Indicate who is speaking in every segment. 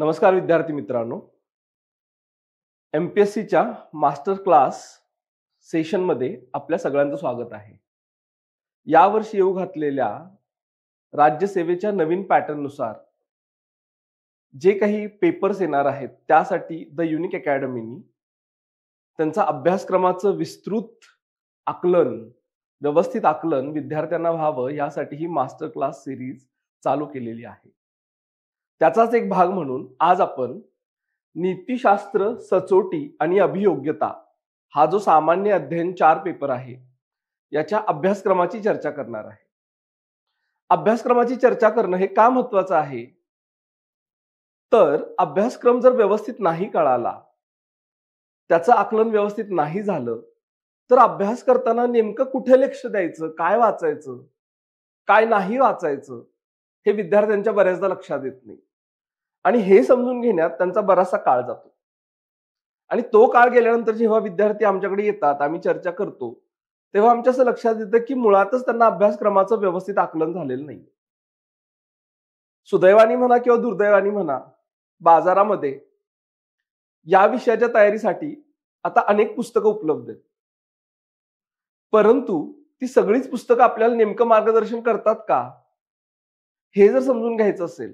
Speaker 1: नमस्कार विद्यार्थी मित्रांनो, एमपीएससीच्या मास्टर क्लास सेशनमध्ये आपल्या सगळ्यांचं स्वागत आहे. यावर्षी येऊ घातलेल्या राज्यसेवेच्या नवीन पॅटर्ननुसार जे काही पेपर्स येणार आहेत त्यासाठी द युनिक अकॅडमीनी त्यांचा अभ्यासक्रमाचं विस्तृत आकलन, व्यवस्थित आकलन विद्यार्थ्यांना व्हावं यासाठी ही मास्टर क्लास सिरीज चालू केलेली आहे. त्याचाच एक भाग म्हणून आज आपण नीतिशास्त्र, सचोटी आणि अभियोग्यता हा जो सामान्य अध्ययन 4 पेपर आहे याच्या अभ्यासक्रमाची चर्चा करणार आहे. अभ्यासक्रमाची चर्चा करणं हे का महत्वाचं आहे? तर अभ्यासक्रम जर व्यवस्थित नाही कळाला, त्याचं आकलन व्यवस्थित नाही झालं तर अभ्यास करताना नेमकं कुठे लक्ष द्यायचं, काय वाचायचं, काय नाही वाचायचं हे विद्यार्थ्यांच्या बऱ्याचदा लक्षात येत नाही आणि हे समजून घेण्यात त्यांचा बराचसा काळ जातो. आणि तो काळ गेल्यानंतर जेव्हा विद्यार्थी आमच्याकडे येतात, आम्ही चर्चा करतो, तेव्हा आमच्या असं लक्षात येतं की मुळातच त्यांना अभ्यासक्रमाचं व्यवस्थित आकलन झालेलं नाही. सुदैवाने म्हणा किंवा दुर्दैवाने म्हणा, बाजारामध्ये या विषयाच्या तयारीसाठी आता अनेक पुस्तकं उपलब्ध आहेत. परंतु ती सगळीच पुस्तकं आपल्याला नेमकं मार्गदर्शन करतात का, हे जर समजून घ्यायचं असेल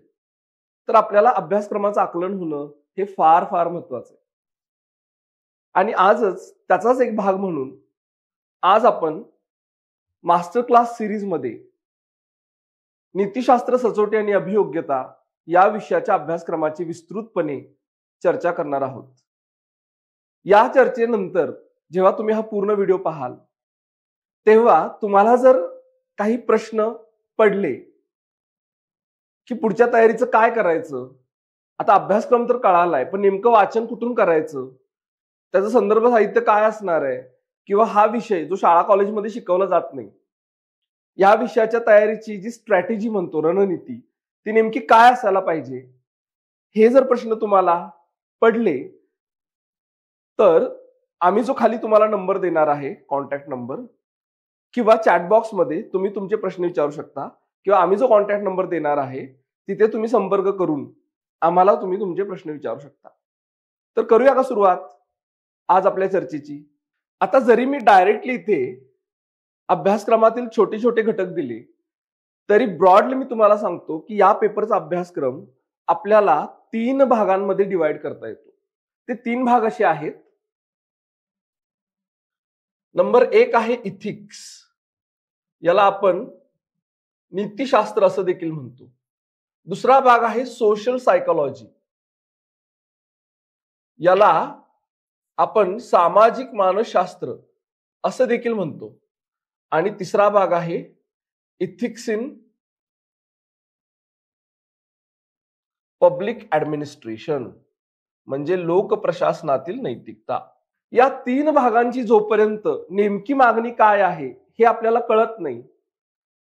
Speaker 1: तर आपल्याला अभ्यासक्रमाचं आकलन होणं हे फार फार महत्वाचं आहे. आणि आजच त्याचाच एक भाग म्हणून आज आपण मास्टर क्लास सिरीज मध्ये नीतिशास्त्र, सचोटी आणि अभियोग्यता या विषयाच्या अभ्यासक्रमाची विस्तृतपणे चर्चा करणार आहोत. या चर्चेनंतर जेव्हा तुम्ही हा पूर्ण व्हिडिओ पाहाल तेव्हा तुम्हाला जर काही प्रश्न पडले की पुढच्या तयारीचं काय करायचं, आता अभ्यासक्रम तर कळालाय पण नेमकं वाचन कुठून करायचं, त्याचं संदर्भ साहित्य काय असणार आहे, किंवा हा विषय जो शाळा कॉलेजमध्ये शिकवला जात नाही, या विषयाच्या तयारीची जी स्ट्रॅटेजी म्हणतो, रणनीती, ती नेमकी काय असायला पाहिजे, हे जर प्रश्न तुम्हाला पडले तर आम्ही जो खाली तुम्हाला नंबर देणार आहे, कॉन्टॅक्ट नंबर, किंवा चॅटबॉक्स मध्ये तुम्ही तुमचे प्रश्न विचारू शकता, किंवा आम्ही जो कॉन्टॅक्ट नंबर देणार आहे तिथे तुम्ही संपर्क करून आम्हाला तुम्ही तुमचे प्रश्न विचारू शकता. तर करूया का सुरुवात आज आपल्या चर्चेची? आता जरी मी डायरेक्टली इथे अभ्यासक्रमातील छोटे छोटे घटक दिले तरी ब्रॉडली मी तुम्हाला सांगतो की या पेपरचा अभ्यासक्रम आपल्याला 3 भागांमध्ये डिवाइड करता येतो. ते 3 भाग असे आहेत. नंबर 1 आहे इथिक्स, याला आपण नीतिशास्त्र असं देखील म्हणतो. दुसरा भाग आहे सोशल सायकोलॉजी, याला आपण सामाजिक मानसशास्त्र असं देखील म्हणतो. आणि तिसरा भाग आहे इथिक्स इन पब्लिक ऍडमिनिस्ट्रेशन, म्हणजे लोक प्रशासनातील नैतिकता. या 3 भागांची जोपर्यंत नेमकी मागणी काय आहे हे आपल्याला कळत नाही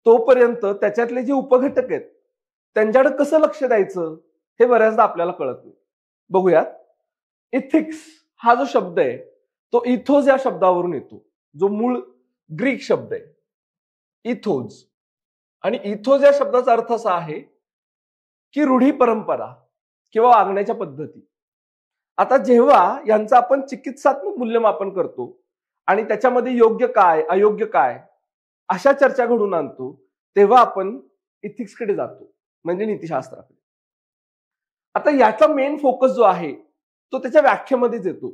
Speaker 1: तोपर्यंत त्याच्यातले जे उपघटक आहेत त्यांच्याकडे कसं लक्ष द्यायचं हे बऱ्याचदा आपल्याला कळत नाही. बघूयात. इथिक्स हा जो शब्द आहे तो इथोज या शब्दावरून येतो, जो मूळ ग्रीक शब्द आहे इथोज. आणि इथोज या शब्दाचा अर्थ असा आहे की रूढी, परंपरा किंवा वागण्याच्या पद्धती. आता जेव्हा यांचं आपण चिकित्सात्मक मूल्यमापन करतो आणि त्याच्यामध्ये योग्य काय, अयोग्य काय अशा चर्चा घडून आणतो, तेव्हा आपण इथिक्सकडे जातो, म्हणजे नीतिशास्त्राकडे. आता याचा मेन फोकस जो आहे तो त्याच्या व्याख्येमध्येच येतो.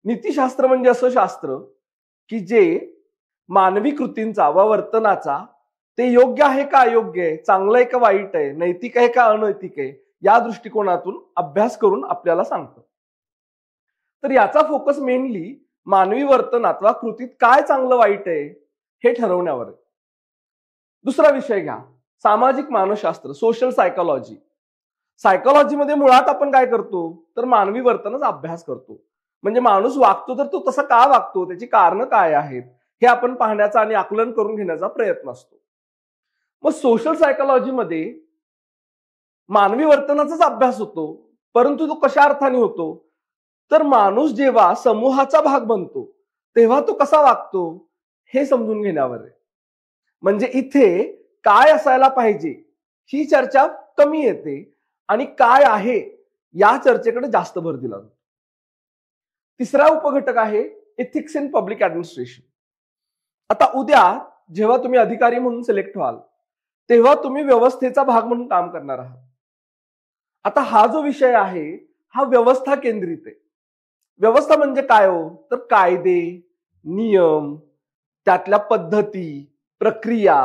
Speaker 1: नीतिशास्त्र म्हणजे असं शास्त्र की जे मानवी कृतींचा व वर्तनाचा ते योग्य आहे का अयोग्य आहे, चांगलं आहे का वाईट आहे, नैतिक आहे का अनैतिक आहे, या दृष्टिकोनातून अभ्यास करून आपल्याला सांगतं. तर याचा फोकस मेनली मानवी वर्तनात वा कृतीत काय चांगलं वाईट आहे हे ठरवण्यावर आहे. दुसरा विषय घ्या, सामाजिक मानसशास्त्र, सोशल सायकोलॉजी. सायकोलॉजीमध्ये मुळात आपण काय करतो तर मानवी वर्तनाचा अभ्यास करतो. म्हणजे माणूस वागतो तर तो तसा का वागतो, त्याची कारणं काय आहेत हे आपण पाहण्याचा आणि आकलन करून घेण्याचा प्रयत्न असतो. मग सोशल सायकोलॉजीमध्ये मानवी वर्तनाचाच अभ्यास होतो, परंतु तो कशा अर्थाने होतो तर माणूस जेव्हा समूहाचा भाग बनतो तेव्हा तो कसा वागतो हे समजून घेण्यावर आहे. म्हणजे इथे काय असायला पाहिजे ही चर्चा कमी येते आणि काय आहे या चर्चेकडे जास्त भर दिला जातो. तिसरा उपघटक आहे एथिक्स इन पब्लिक ऍडमिनिस्ट्रेशन. आता उद्या जेव्हा तुम्ही अधिकारी म्हणून सिलेक्ट व्हाल तेव्हा तुम्ही व्यवस्थेचा भाग म्हणून काम करणार आहात. आता हा जो विषय आहे हा व्यवस्था केंद्रित आहे. व्यवस्था म्हणजे काय हो, तर कायदे, नियम, त्यातल्या पद्धती, प्रक्रिया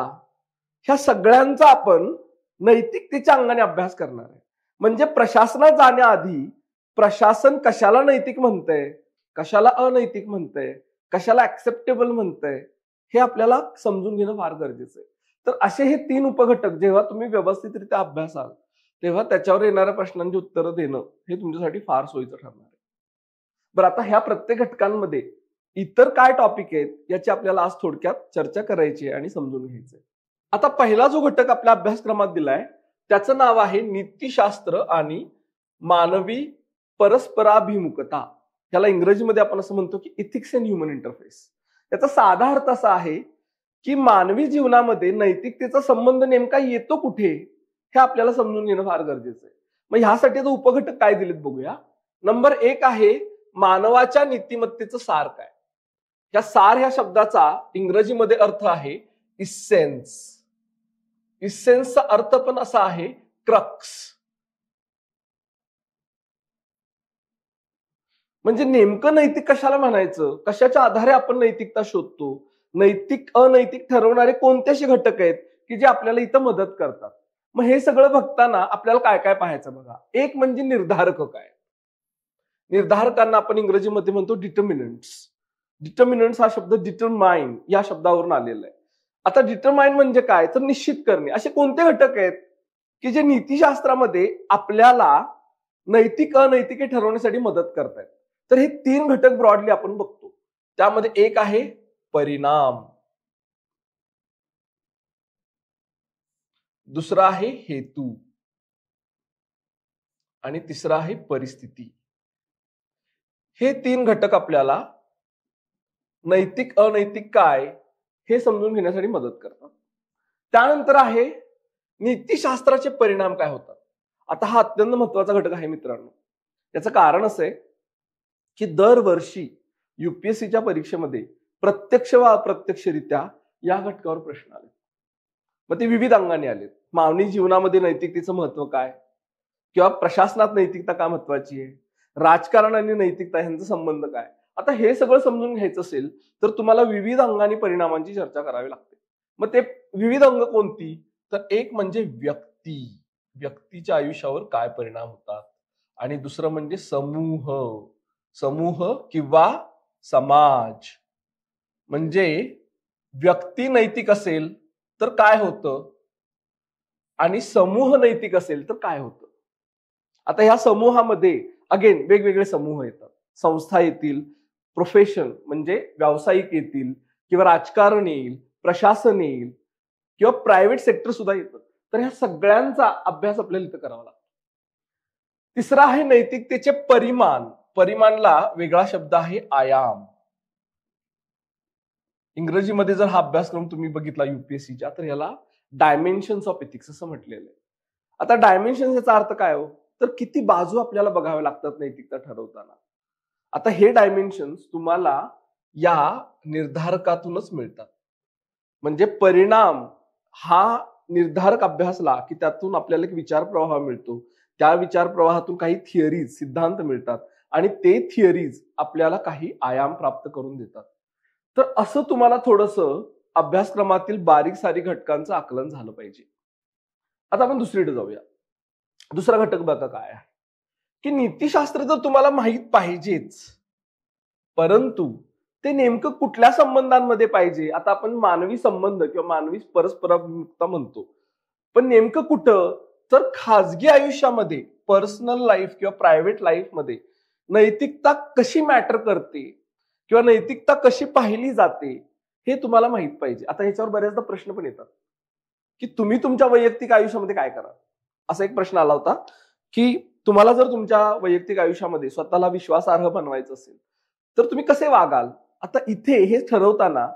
Speaker 1: ह्या सगळ्यांचा आपण नैतिकतेच्या अंगाने अभ्यास करणार आहे. म्हणजे प्रशासनात जाण्याआधी प्रशासन कशाला नैतिक म्हणतंय, कशाला अनैतिक म्हणतंय, कशाला ऍक्सेप्टेबल म्हणतंय, हे आपल्याला समजून घेणं फार गरजेचं आहे. तर असे हे 3 उपघटक जेव्हा तुम्ही व्यवस्थितरित्या अभ्यासाल तेव्हा त्याच्यावर येणाऱ्या प्रश्नांची उत्तरं देणं हे तुमच्यासाठी फार सोयीचं ठरणार आहे. बरं, आता ह्या प्रत्येक घटकांमध्ये इतर काय टॉपिक आहेत याची आपल्याला आज थोडक्यात चर्चा करायची आहे आणि समजून घ्यायची आहे. आता पहिला जो घटक आपल्या अभ्यासक्रमात दिलाय त्याचं नाव आहे नीतिशास्त्र आणि मानवी परस्पराभिमुखता. याला इंग्रजीमध्ये आपण असं म्हणतो की इथिक्स इन ह्युमन इंटरफेस. याचा साधा अर्थ असा आहे की मानवी जीवनामध्ये नैतिकतेचा संबंध नेमका येतो कुठे हे आपल्याला समजून घेणं फार गरजेचं आहे. मग ह्यासाठी उपघटक काय दिलेत बघूया. नंबर 1 आहे मानवाच्या नीतिमत्तेचं सार काय. या सार ह्या शब्दाचा इंग्रजीमध्ये अर्थ आहे इसेन्स. इसेन्सचा अर्थ पण असा आहे क्रक्स. म्हणजे नेमकं नैतिक कशाला म्हणायचं, कशाच्या आधारे आपण नैतिकता शोधतो, नैतिक अनैतिक ठरवणारे कोणते असे घटक आहेत की जे आपल्याला इथं मदत करतात. मग हे सगळं बघताना आपल्याला काय काय पाहायचं बघा. एक म्हणजे निर्धारक काय. निर्धारकांना आपण इंग्रजीमध्ये म्हणतो डिटर्मिनंट्स. डिटर्मिनंट्स हा शब्द डिटरमाइन या शब्दावरून आलेला आहे. आता डिटरमाइन म्हणजे काय, तर निश्चित करणे. असे कोणते घटक आहेत की जे नीतिशास्त्रामध्ये आपल्याला नैतिक अनैतिक हे ठरवण्यासाठी मदत करतायत. तर हे 3 घटक ब्रॉडली आपण बघतो. त्यामध्ये एक आहे परिणाम, दुसरा आहे हेतू आणि तिसरा आहे परिस्थिती. हे 3 घटक आपल्याला नैतिक अनैतिक काय हे समजून घेण्यासाठी मदत करतात. त्यानंतर आहे नीतिशास्त्राचे परिणाम काय होतात. आता हा अत्यंत महत्वाचा घटक आहे मित्रांनो. याचं कारण असं आहे की दरवर्षी युपीएससीच्या परीक्षेमध्ये प्रत्यक्ष व अप्रत्यक्षरित्या या घटकावर प्रश्न आले. मग ते विविध अंगाने आलेत. मानवी जीवनामध्ये नैतिकतेचं महत्व काय, किंवा प्रशासनात नैतिकता का महत्वाची आहे, राजकारण आणि नैतिकता यांचा संबंध काय. आता हे सगळं समजून घ्यायचं असेल तर तुम्हाला विविध अंगाने परिणामांची चर्चा करावी लागते. मग ते विविध अंग कोणती, तर एक म्हणजे व्यक्ती, व्यक्तीच्या आयुष्यावर काय परिणाम होतात, आणि दुसरं म्हणजे समूह, समूह किंवा समाज. म्हणजे व्यक्ती नैतिक असेल तर काय होतं आणि समूह नैतिक असेल तर काय होतं. आता ह्या समूहामध्ये अगेन वेगवेगळे समूह येतात. संस्था येतील, प्रोफेशन म्हणजे व्यावसायिक येतील, किंवा राजकारण येईल, प्रशासन येईल, किंवा प्रायव्हेट सेक्टर सुद्धा येतं. तर ह्या सगळ्यांचा अभ्यास आपल्याला इथं करावा लागतो. तिसरा आहे नैतिकतेचे परिमाण. परिमाणला वेगळा शब्द आहे आयाम. इंग्रजीमध्ये जर हा अभ्यासक्रम तुम्ही बघितला युपीएससीच्या तर याला डायमेन्शन्स ऑफ एथिक्स असं म्हटलेलं आहे. आता डायमेन्शन्स याचा अर्थ काय हो, तर किती बाजू आपल्याला बघाव्या लागतात नैतिकता ठरवताना. आता हे डायमेन्शन्स तुम्हाला या निर्धारकातूनच मिळतात. म्हणजे परिणाम हा निर्धारक अभ्यासला की त्यातून आपल्याला एक विचार प्रवाह मिळतो. त्या विचार प्रवाहातून काही थिअरीज, सिद्धांत मिळतात, आणि ते थिअरीज आपल्याला काही आयाम प्राप्त करून देतात. तर असं तुम्हाला थोडंसं अभ्यासक्रमातील बारीक सारीक घटकांचं आकलन झालं पाहिजे. आता आपण दुसरीकडे जाऊया. दुसरा घटक बघा काय आहे की नीतिशास्त्र तर तुम्हाला माहित पाहिजेच, परंतु ते नेमकं कुठल्या संबंधांमध्ये पाहिजे. आता आपण मानवी संबंध किंवा मानवी परस्पराभिमुखता म्हणतो, पण नेमकं कुठं, तर खाजगी आयुष्यामध्ये, पर्सनल लाईफ किंवा प्रायव्हेट लाईफ मध्ये नैतिकता कशी मॅटर करते किंवा नैतिकता कशी पाहिली जाते हे तुम्हाला माहित पाहिजे. आता ह्याच्यावर बऱ्याचदा प्रश्न पण येतात की तुम्ही तुमच्या वैयक्तिक आयुष्यामध्ये काय करा. असा एक प्रश्न आला होता की तुम्हाला जर तुमच्या वैयक्तिक आयुष्यामध्ये स्वतःला विश्वासार्ह बनवायचं असेल तर तुम्ही कसे वागाल. आता इथे हे ठरवताना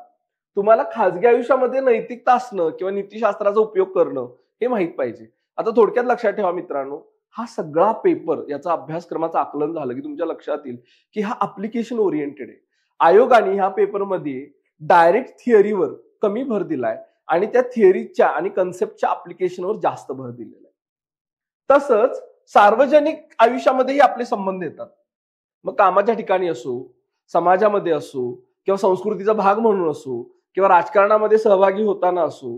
Speaker 1: तुम्हाला खाजगी आयुष्यामध्ये नैतिकता असणं किंवा नीतिशास्त्राचा उपयोग करणं हे माहित पाहिजे. आता थोडक्यात लक्षात ठेवा मित्रांनो, हा सगळा पेपर याचा अभ्यासक्रमाचं आकलन झालं की तुमच्या लक्षात येईल की हा अप्लिकेशन ओरिएंटेड आहे. आयोगाने ह्या पेपरमध्ये डायरेक्ट थिअरीवर कमी भर दिलाय आणि त्या थिअरीच्या आणि कन्सेप्टच्या अप्लिकेशनवर जास्त भर दिलेला आहे. तसंच सार्वजनिक आयुष्यामध्येही आपले संबंध येतात. मग कामाच्या ठिकाणी असो, समाजामध्ये असो, किंवा संस्कृतीचा भाग म्हणून असो, किंवा राजकारणामध्ये सहभागी होताना असो,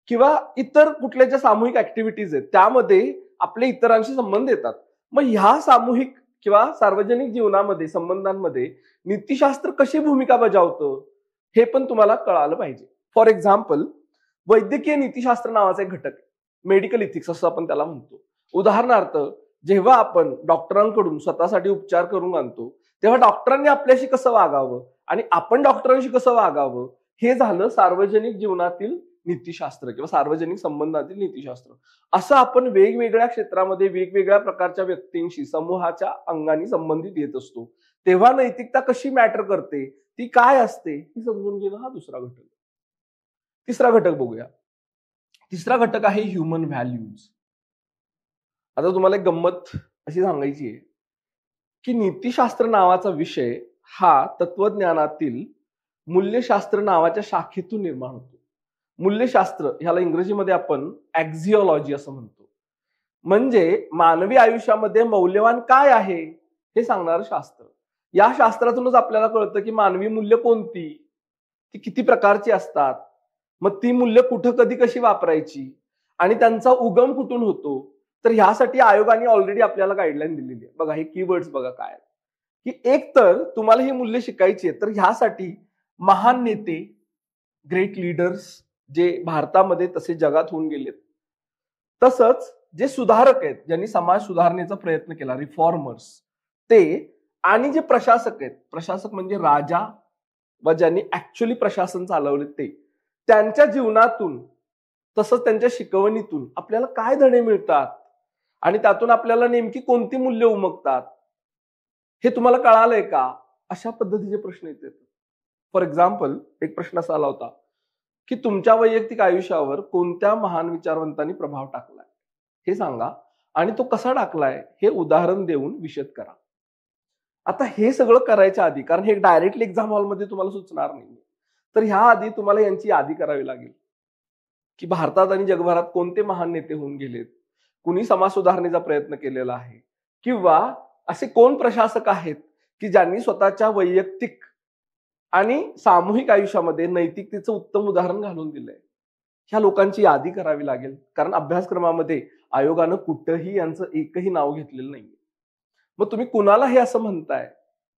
Speaker 1: किंवा इतर कुठल्या ज्या सामूहिक ऍक्टिव्हिटीज आहेत त्यामध्ये आपले इतरांशी संबंध येतात. मग ह्या सामूहिक किंवा सार्वजनिक जीवनामध्ये संबंधांमध्ये नीतिशास्त्र कशी भूमिका बजावतं हे पण तुम्हाला कळालं पाहिजे. फॉर एक्झाम्पल, वैद्यकीय नीतिशास्त्र नावाचा एक घटक आहे. मेडिकल इथिक्स असं आपण त्याला म्हणतो. उदाहरणार्थ, जेव्हा आपण डॉक्टरांकडून स्वतःसाठी उपचार करून आणतो तेव्हा डॉक्टरांनी आपल्याशी कसं वागावं आणि आपण डॉक्टरांशी कसं वागावं हे झालं सार्वजनिक जीवनातील नीतिशास्त्र किंवा सार्वजनिक संबंधातील नीतिशास्त्र. असं आपण वेगवेगळ्या क्षेत्रामध्ये वेगवेगळ्या प्रकारच्या व्यक्तींशी समूहाच्या अंगाने संबंधित येत असतो. तेव्हा नैतिकता कशी मॅटर करते, ती काय असते हे समजून घेणं हा दुसरा घटक. तिसरा घटक बघूया. तिसरा घटक आहे ह्युमन व्हॅल्यूज. आता तुम्हाला एक गंमत अशी सांगायची आहे की नीतिशास्त्र नावाचा विषय हा तत्वज्ञानातील मूल्यशास्त्र नावाच्या शाखेतून निर्माण होतो. मूल्यशास्त्र ह्याला इंग्रजीमध्ये आपण ॲक्झिओलॉजी असं म्हणतो. म्हणजे मानवी आयुष्यामध्ये मौल्यवान काय आहे हे सांगणारं शास्त्र. या शास्त्रातूनच आपल्याला कळतं की मानवी मूल्य कोणती, ती किती प्रकारची असतात, मग ती मूल्य कुठं कधी कशी वापरायची आणि त्यांचा उगम कुठून होतो. तर ह्यासाठी आयोगाने ऑलरेडी आपल्याला गाईडलाईन दिलेली आहे. बघा, हे कीवर्ड्स बघा काय की एक तर तुम्हाला ही मूल्य शिकायची आहे तर ह्यासाठी महान नेते, ग्रेट लीडर्स जे भारतामध्ये तसे जगात होऊन गेलेत, तसंच जे सुधारक आहेत ज्यांनी समाज सुधारण्याचा प्रयत्न केला, रिफॉर्मर्स, ते आणि जे प्रशासक आहेत, प्रशासक म्हणजे राजा व ज्यांनी ऍक्च्युअली प्रशासन चालवले, ते त्यांच्या जीवनातून तसंच त्यांच्या शिकवणीतून आपल्याला काय धडे मिळतात आणि त्यातून आपल्याला नेमकी कोणती मूल्य उमगतात हे तुम्हाला कळालंय का, अशा पद्धतीचे प्रश्न येतात. फॉर एक्झाम्पल, एक प्रश्न असा आला होता की तुमच्या वैयक्तिक आयुष्यावर कोणत्या महान विचारवंतांनी प्रभाव टाकलाय हे सांगा आणि तो कसा टाकलाय हे उदाहरण देऊन विशद करा. आता हे सगळं करायच्या आधी, कारण हे डायरेक्टली एक्झाम हॉलमध्ये तुम्हाला सुचणार नाही, तर ह्या आधी तुम्हाला यांची यादी करावी लागेल की भारतात आणि जगभरात कोणते महान नेते होऊन गेलेत, कुणी समाज सुधारणेचा प्रयत्न केलेला आहे, किंवा असे कोण प्रशासक आहेत की ज्यांनी स्वतःच्या वैयक्तिक आणि सामूहिक आयुष्यामध्ये नैतिकतेचं उत्तम उदाहरण घालून दिलंय. ह्या लोकांची यादी करावी लागेल, कारण अभ्यासक्रमामध्ये आयोगानं कुठंही यांचं एकही नाव घेतलेलं नाहीये. मग तुम्ही कुणाला हे असं म्हणताय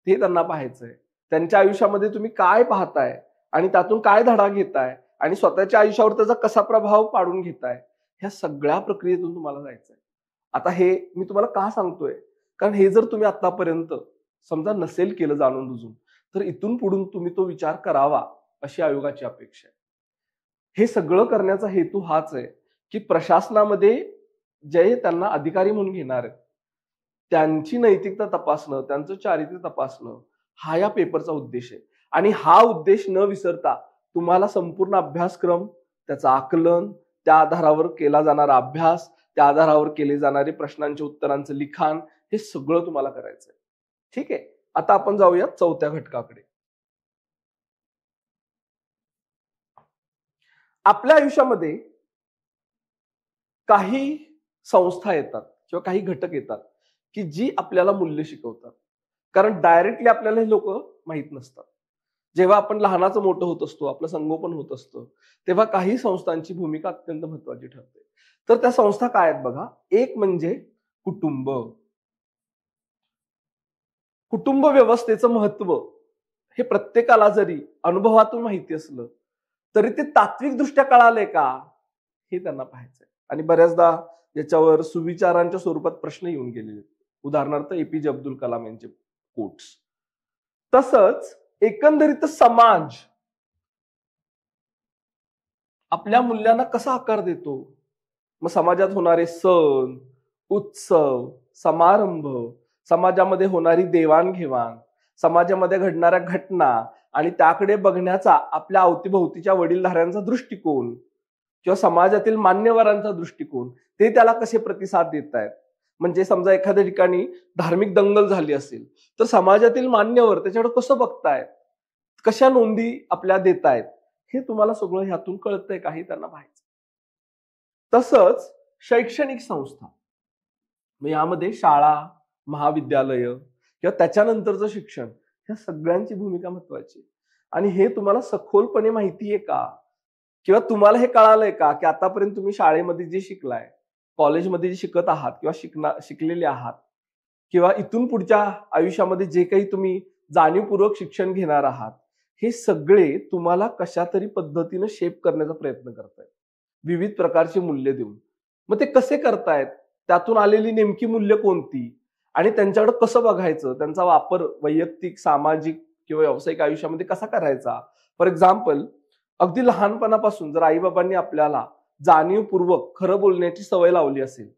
Speaker 1: ते त्यांना पाहायचंय. त्यांच्या आयुष्यामध्ये तुम्ही काय पाहताय आणि त्यातून काय धडा घेताय आणि स्वतःच्या आयुष्यावर त्याचा कसा प्रभाव पाडून घेताय, ह्या सगळ्या प्रक्रियेतून तुम्हाला जायचंय. आता हे मी तुम्हाला का सांगतोय, कारण हे जर तुम्ही आतापर्यंत समजा नसेल केलं जाणून बुजून, तर इथून पुढून तुम्ही तो विचार करावा अशी आयोगाची अपेक्षा आहे. हे सगळं करण्याचा हेतू हाच आहे की प्रशासनामध्ये जे त्यांना अधिकारी म्हणून घेणार आहेत त्यांची नैतिकता तपासणं, त्यांचं चारित्र्य तपासणं, हा या पेपरचा उद्देश आहे. आणि हा उद्देश न विसरता तुम्हाला संपूर्ण अभ्यासक्रम, त्याचं आकलन, त्या आधारावर केला जाणारा अभ्यास, त्या आधारावर केले जाणारे प्रश्नांच्या उत्तरांचं लिखाण, हे सगळं तुम्हाला करायचंय. ठीक आहे. आता आपण जाऊया चौथ्या घटकाकडे. आपल्या आयुष्यामध्ये काही संस्था येतात किंवा काही घटक येतात की जी आपल्याला मूल्य शिकवतात. कारण डायरेक्टली आपल्याला हे लोक माहित नसतात. जेव्हा आपण लहानाचं मोठं होत असतो, आपलं संगोपन होत असतं, तेव्हा काही संस्थांची भूमिका अत्यंत महत्वाची ठरते. तर त्या संस्था काय आहेत बघा. एक म्हणजे कुटुंब. कुटुंब व्यवस्थेचं महत्व हे प्रत्येकाला जरी अनुभवातून माहिती असलं तरी ते तात्विकदृष्ट्या कळालंय का हे त्यांना पाहायचंय. आणि बऱ्याचदा याच्यावर सुविचारांच्या स्वरूपात प्रश्न येऊन गेलेले. उदाहरणार्थ एपीजे अब्दुल कलाम यांचे कोट्स. तसंच एकंदरीत समाज आपल्या मूल्यांना कसा आकार देतो. मग समाजात होणारे सण, उत्सव, समारंभ, समाजामध्ये होणारी देवाणघेवाण, समाजामध्ये घडणाऱ्या घटना आणि त्याकडे बघण्याचा आपल्या अवतीभोवतीच्या वडीलधाऱ्यांचा दृष्टिकोन किंवा समाजातील मान्यवरांचा दृष्टिकोन, ते त्याला कसे प्रतिसाद देत आहेत. म्हणजे समजा एखाद्या ठिकाणी धार्मिक दंगल झाली असेल तर समाजातील मान्यवर त्याच्याकडे कसं बघतायत, कशा नोंदी आपल्या देतायत, हे तुम्हाला सगळं ह्यातून कळतंय काही त्यांना पाहायचं. तसंच शैक्षणिक संस्था, यामध्ये शाळा, महाविद्यालय किंवा त्याच्यानंतरचं शिक्षण, ह्या सगळ्यांची भूमिका महत्वाची. आणि हे तुम्हाला सखोलपणे माहिती आहे का, किंवा तुम्हाला हे कळालंय का की आतापर्यंत तुम्ही शाळेमध्ये जे शिकलाय, कॉलेजमध्ये जे शिकत आहात किंवा शिकलेले आहात, किंवा इथून पुढच्या आयुष्यामध्ये जे काही तुम्ही जाणीवपूर्वक शिक्षण घेणार आहात, हे सगळे तुम्हाला कशा तरी पद्धतीनं शेप करण्याचा प्रयत्न करतायत, विविध प्रकारची मूल्य देऊन. मग ते कसे करतायत, त्यातून आलेली नेमकी मूल्य कोणती, आणि त्यांच्याकडे कसं बघायचं, त्यांचा वापर वैयक्तिक, सामाजिक किंवा व्यावसायिक आयुष्यामध्ये कसा करायचा. फॉर एक्झाम्पल, अगदी लहानपणापासून जर आईबाबांनी आपल्याला जाणीवपूर्वक खरं बोलण्याची सवय लावली असेल,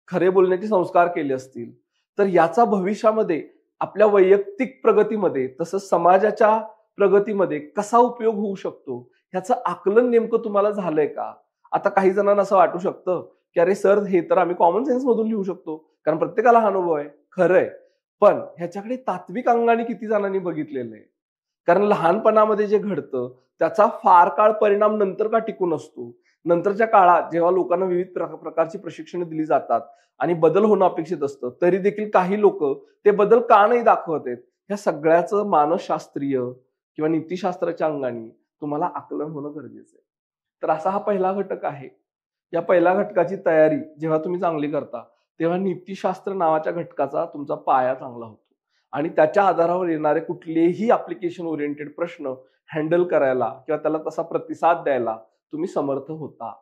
Speaker 1: खरे बोलण्याचे संस्कार केले असतील, तर याचा भविष्यामध्ये आपल्या वैयक्तिक प्रगतीमध्ये तसंच समाजाच्या प्रगतीमध्ये कसा उपयोग होऊ शकतो, ह्याचं आकलन नेमकं तुम्हाला झालंय का. आता काही जणांना असं वाटू शकतं की अरे सर, हे तर आम्ही कॉमन सेन्स मधून लिहू शकतो, कारण प्रत्येकाला हा अनुभव आहे. खरंय, पण ह्याच्याकडे तात्विक अंगाने किती जणांनी बघितलेलं आहे. कारण लहानपणामध्ये जे घडतं त्याचा फार काळ परिणाम नंतर का टिकून असतो. नंतरच्या काळात जेव्हा लोकांना विविध प्रकारची प्रशिक्षण दिली जातात आणि बदल होणं अपेक्षित असतं, तरी देखील काही लोक ते बदल का नाही दाखवत आहेत, ह्या सगळ्याचं मानसशास्त्रीय किंवा नीतिशास्त्राच्या अंगाने तुम्हाला आकलन होणं गरजेचं आहे. तर असा हा पहिला घटक आहे. या पहिल्या घटकाची तयारी जेव्हा तुम्ही चांगली करता, तेव्हा नीतिशास्त्र नावाच्या घटकाचा तुमचा पाया चांगला होतो आणि त्याच्या आधारावर येणारे कुठलेही ऍप्लिकेशन ओरिएंटेड प्रश्न हँडल करायला किंवा त्याला तसा प्रतिसाद द्यायला तुम्ही समर्थ होता.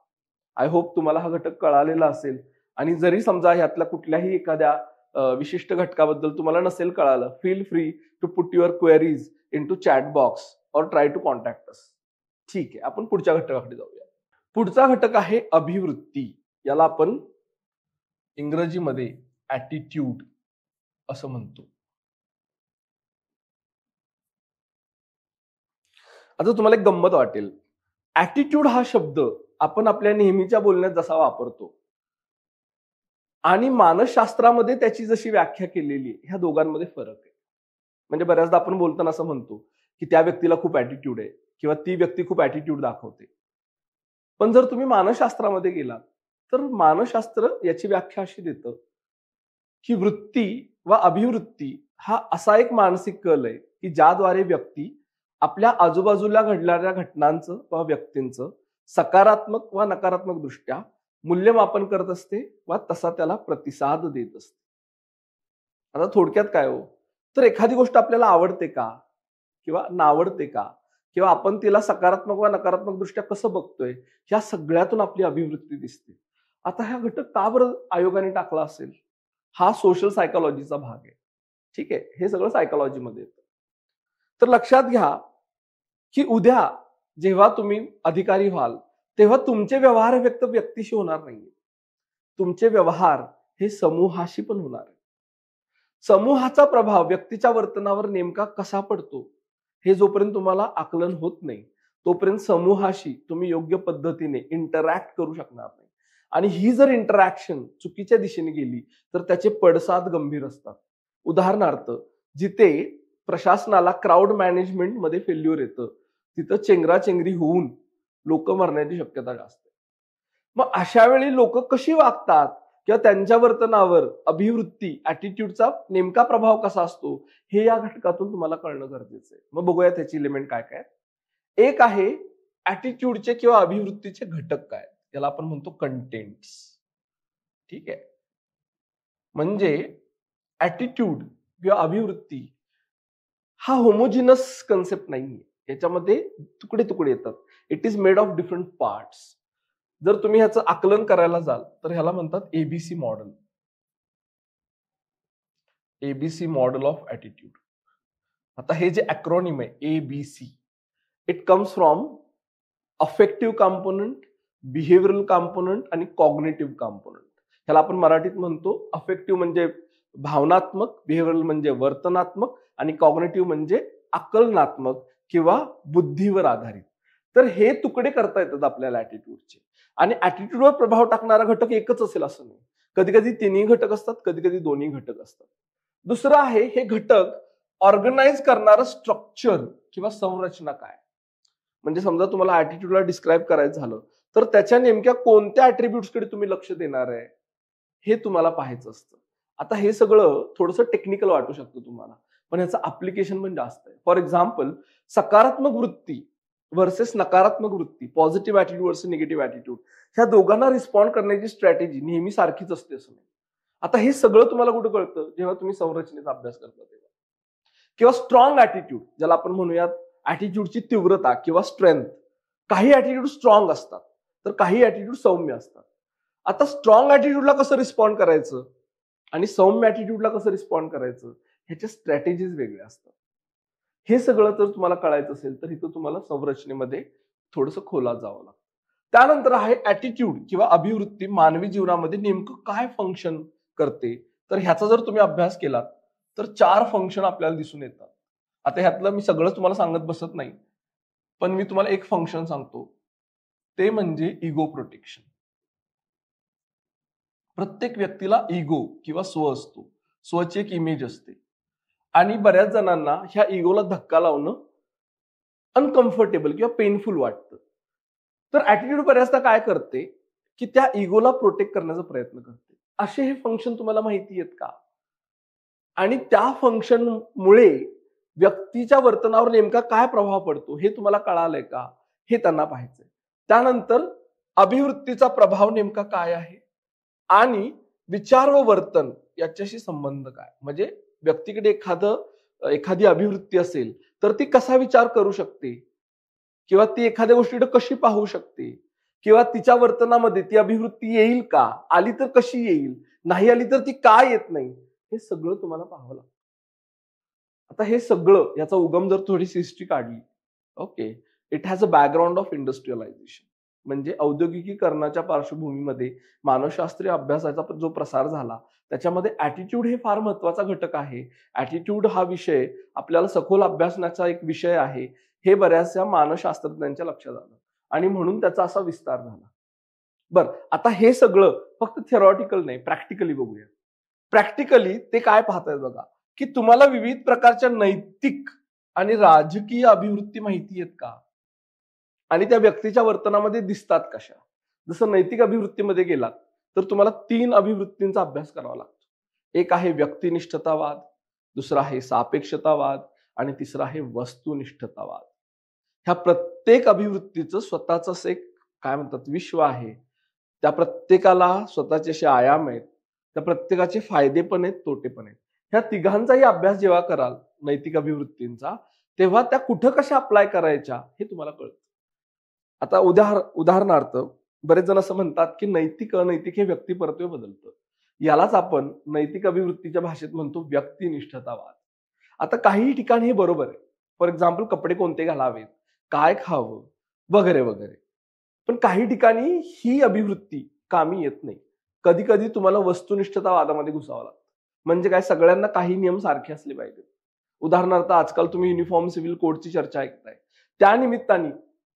Speaker 1: आय होप तुम्हाला हा घटक कळालेला असेल. आणि जरी समजा ह्यातल्या कुठल्याही एखाद्या विशिष्ट घटकाबद्दल तुम्हाला नसेल कळालं, feel free to put your queries in to chat box और ट्राय टू कॉन्टॅक्ट अस. ठीक आहे, आपण पुढच्या घटकाकडे जाऊया. पुढचा घटक आहे अभिवृत्ती. याला आपण इंग्रजीमध्ये ॲटिट्यूड असं म्हणतो. आता तुम्हाला एक गंमत वाटेल, ॲटिट्यूड हा शब्द आपण आपल्या नेहमीच्या बोलण्यात जसा वापरतो आणि मानसशास्त्रामध्ये त्याची जशी व्याख्या केलेली आहे, ह्या दोघांमध्ये फरक आहे. म्हणजे बऱ्याचदा आपण बोलताना असं म्हणतो की त्या व्यक्तीला खूप ॲटिट्यूड आहे किंवा ती व्यक्ती खूप ॲटिट्यूड दाखवते. पण जर तुम्ही मानसशास्त्रामध्ये गेलात तर मानसशास्त्र याची व्याख्या अशी देतं की वृत्ती वा अभिवृत्ती हा असा एक मानसिक कल आहे की ज्याद्वारे व्यक्ती आपल्या आजूबाजूला घडणाऱ्या घटनांचं वा व्यक्तींचं सकारात्मक वा नकारात्मक दृष्ट्या मूल्यमापन करत असते वा तसा त्याला प्रतिसाद देत असते. आता थोडक्यात काय हो, तर एखादी गोष्ट आपल्याला आवडते का किंवा नावडते का, किंवा आपण तिला सकारात्मक वा नकारात्मक दृष्ट्या कसं बघतोय, ह्या सगळ्यातून आपली अभिवृत्ती दिसते. आता हा घटक का बरं आयोगाने टाकला असेल? हा सोशल सायकोलॉजीचा भाग आहे. ठीक आहे, हे सगळं सायकोलॉजीमध्ये येतं. तर लक्षात घ्या की उद्या जेव्हा तुम्ही अधिकारी व्हाल तेव्हा तुमचे व्यवहार फक्त व्यक्तीशी होणार नाहीये, तुमचे व्यवहार हे समूहाशी पण होणार आहे. समूहाचा प्रभाव व्यक्तीच्या वर्तनावर नेमका कसा पडतो हे जोपर्यंत तुम्हाला आकलन होत नाही तोपर्यंत समूहाशी तुम्ही योग्य पद्धतीने इंटरॅक्ट करू शकणार नाही. आणि ही जर इंटरॅक्शन चुकीच्या दिशेने गेली तर त्याचे पडसाद गंभीर असतात. उदाहरणार्थ, जिथे प्रशासनाला क्राऊड मॅनेजमेंट मध्ये फेल्युअर येतं तिथं चेंगराचेंगरी होऊन लोक मरण्याची शक्यता जास्त आहे. मग अशा वेळी लोक कशी वागतात किंवा त्यांच्या वर्तनावर अभिवृत्ती ॲटिट्यूडचा नेमका प्रभाव कसा असतो हे या घटकातून तुम्हाला कळणं गरजेचं आहे. मग बघूया त्याची एलिमेंट काय काय. एक आहे ॲटिट्यूडचे किंवा अभिवृत्तीचे घटक काय, याला आपण म्हणतो कंटेंट्स. ठीक आहे, म्हणजे ॲटिट्यूड किंवा अभिवृत्ती हा होमोजिनस कन्सेप्ट नाहीये, याच्यामध्ये तुकडे तुकडे येतात. It is made of different parts. जर तुम्ही ह्याचं आकलन करायला जाल तर ह्याला म्हणतात ABC model. ABC model of attitude. आता हे जे अॅक्रोनिम आहे ABC, it comes from affective component, behavioural component आणि कॉग्निटिव्ह कॉम्पोनंट. ह्याला आपण मराठीत म्हणतो अफेक्टिव्ह म्हणजे भावनात्मक, बिहेवियरल म्हणजे वर्तनात्मक आणि कॉग्निटिव्ह म्हणजे आकलनात्मक किंवा बुद्धीवर आधारित. तर हे तुकडे करता येतात आपल्याला ॲटिट्यूडचे. आणि ॲटिट्यूडवर प्रभाव टाकणारा घटक एकच असेल असं नाही, कधी कधी तिन्ही घटक असतात, कधी कधी दोन्ही घटक असतात. दुसरं आहे हे घटक ऑर्गनाइज करणारं स्ट्रक्चर किंवा संरचना काय. म्हणजे समजा तुम्हाला ऍटिट्यूडला डिस्क्राईब करायचं झालं तर त्याच्या नेमक्या कोणत्या ऍट्रिब्यूट्सकडे तुम्ही लक्ष देणार आहे हे तुम्हाला पाहायचं असतं. आता हे सगळं थोडंसं टेक्निकल वाटू शकतं तुम्हाला, पण याचं अप्लिकेशन पण जास्त आहे. फॉर एक्झाम्पल, सकारात्मक वृत्ती वर्सेस नकारात्मक वृत्ती, positive attitude versus negative attitude, ह्या दोघांना रिस्पॉन्ड करण्याची स्ट्रॅटेजी नेहमी सारखीच असते असं नाही. आता हे सगळं तुम्हाला कुठं कळतं, जेव्हा तुम्ही संरचनेचा अभ्यास करता तेव्हा. किंवा स्ट्रॉंग ऍटिट्यूड, ज्याला आपण म्हणूयात ऍटिट्यूडची तीव्रता किंवा स्ट्रेंथ. काही ऍटिट्यूड स्ट्रॉंग असतात तर काही ऍटिट्यूड सौम्य असतात. आता स्ट्रॉंग ऍटिट्यूडला कसं रिस्पॉन्ड करायचं आणि सौम्य ऍटिट्यूडला कसं रिस्पॉन्ड करायचं ह्याच्या स्ट्रॅटेजीज वेगळ्या असतात. हे सगळं जर तुम्हाला कळायचं असेल तर इथं तुम्हाला संरचनेमध्ये थोडंसं खोलात जावं लागतं. त्यानंतर आहे ऍटिट्यूड किंवा अभिवृत्ती मानवी जीवनामध्ये नेमकं काय फंक्शन करते. तर ह्याचा जर तुम्ही अभ्यास केलात तर 4 फंक्शन आपल्याला दिसून येतात. आता ह्यातलं मी सगळं तुम्हाला सांगत बसत नाही, पण मी तुम्हाला एक फंक्शन सांगतो, ते म्हणजे इगो प्रोटेक्शन. प्रत्येक व्यक्तीला इगो किंवा स्व असतो, स्वची एक इमेज असते आणि बऱ्याच जणांना ह्या इगोला धक्का लावणं अनकम्फर्टेबल किंवा पेनफुल वाटतं. तर ऍटिट्यूड बऱ्याचदा काय करते की त्या इगोला प्रोटेक्ट करण्याचा प्रयत्न करते. असे हे फंक्शन तुम्हाला माहिती आहेत का? आणि त्या फंक्शनमुळे व्यक्तीच्या वर्तनावर नेमका काय प्रभाव पडतो हे तुम्हाला कळालंय का हे त्यांना पाहायचंय. त्यानंतर अभिवृत्तीचा प्रभाव नेमका काय आहे आणि विचार व वर्तन याच्याशी संबंध काय. म्हणजे व्यक्तीकडे एखादी अभिवृत्ती असेल तर ती कसा विचार करू शकते किंवा ती एखाद्या गोष्टीकडे कशी पाहू शकते किंवा तिच्या वर्तनामध्ये ती अभिवृत्ती येईल का, आली तर कशी येईल, नाही आली तर ती का येत नाही, हे सगळं तुम्हाला पाहावं लागतं. आता हे सगळं याचा उगम जर थोडीशी हिस्ट्री काढली, okay, it has a background of industrialisation. म्हणजे औद्योगिकीकरणाच्या पार्श्वभूमीमध्ये मानसशास्त्रीय अभ्यासाचा जो प्रसार झाला त्याच्यामध्ये ऍटिट्यूड हे फार महत्वाचा घटक आहे. ऍटिट्यूड हा विषय आपल्याला सखोल अभ्यासण्याचा एक विषय आहे हे बऱ्याचशा मानसशास्त्रज्ञांच्या लक्षात आलं आणि म्हणून त्याचा असा विस्तार झाला. बरं, आता हे सगळं फक्त थिअरॉटिकल नाही, प्रॅक्टिकली बघूया. प्रॅक्टिकली ते काय पाहतायत बघा, की तुम्हाला विविध प्रकारच्या नैतिक आणि राजकीय अभिवृत्ती माहिती आहेत का आणि त्या व्यक्तीच्या वर्तनामध्ये दिसतात कशा. जसं नैतिक अभिवृत्तीमध्ये गेलात तर तुम्हाला 3 अभिवृत्तींचा अभ्यास करावा लागतो. एक आहे व्यक्तिनिष्ठतावाद, दुसरा आहे सापेक्षतावाद आणि तिसरा आहे वस्तुनिष्ठतावाद. ह्या प्रत्येक अभिवृत्तीचं स्वतःच एक काय म्हणतात विश्व आहे. त्या प्रत्येकाला स्वतःचे असे आयाम आहेत, त्या प्रत्येकाचे फायदे पण आहेत, तोटे पण आहेत. ह्या तिघांचाही अभ्यास जेव्हा कराल नैतिक अभिवृत्तींचा, तेव्हा त्या कुठं कशा अप्लाय करायच्या हे तुम्हाला कळतं. आता उदाहरणार्थ बरेच जण असं म्हणतात की नैतिक अनैतिक हे व्यक्तिपरत्वे बदलतं. यालाच आपण नैतिक अभिवृत्तीच्या भाषेत म्हणतो व्यक्तिनिष्ठतावाद. आता काही ठिकाणी हे बरोबर आहे. फॉर एक्झाम्पल, कपडे कोणते घालावेत, काय खावं वगैरे वगैरे. पण काही ठिकाणी ही अभिवृत्ती कामी येत नाही. कधी कधी तुम्हाला वस्तुनिष्ठतावादामध्ये घुसावं लागतं. म्हणजे काय, सगळ्यांना काही नियम सारखे असले पाहिजेत. उदाहरणार्थ, आजकाल तुम्ही युनिफॉर्म सिव्हिल कोडची चर्चा ऐकताय. त्या निमित्ताने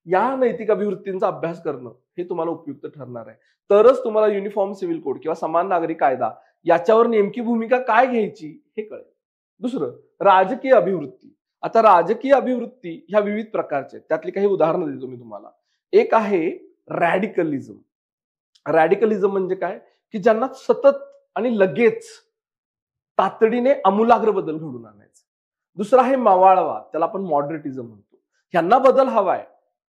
Speaker 1: या नैतिक अभिवृत्तींचा अभ्यास करणं हे तुम्हाला उपयुक्त ठरणार आहे. तरच तुम्हाला युनिफॉर्म सिव्हिल कोड किंवा समान नागरी कायदा याच्यावर नेमकी भूमिका काय घ्यायची हे कळेल. दुसरं, राजकीय अभिवृत्ती. आता राजकीय अभिवृत्ती ह्या विविध प्रकारच्या आहेत. त्यातली काही उदाहरणं देतो मी तुम्हाला. एक आहे रॅडिकलिझम. रॅडिकलिझम म्हणजे काय, की ज्यांना सतत आणि लगेच तातडीने आमूलाग्र बदल घडून आणायचा. दुसरा आहे मावाळवाद, त्याला आपण मॉडरेटिझम म्हणतो. ह्यांना बदल हवाय,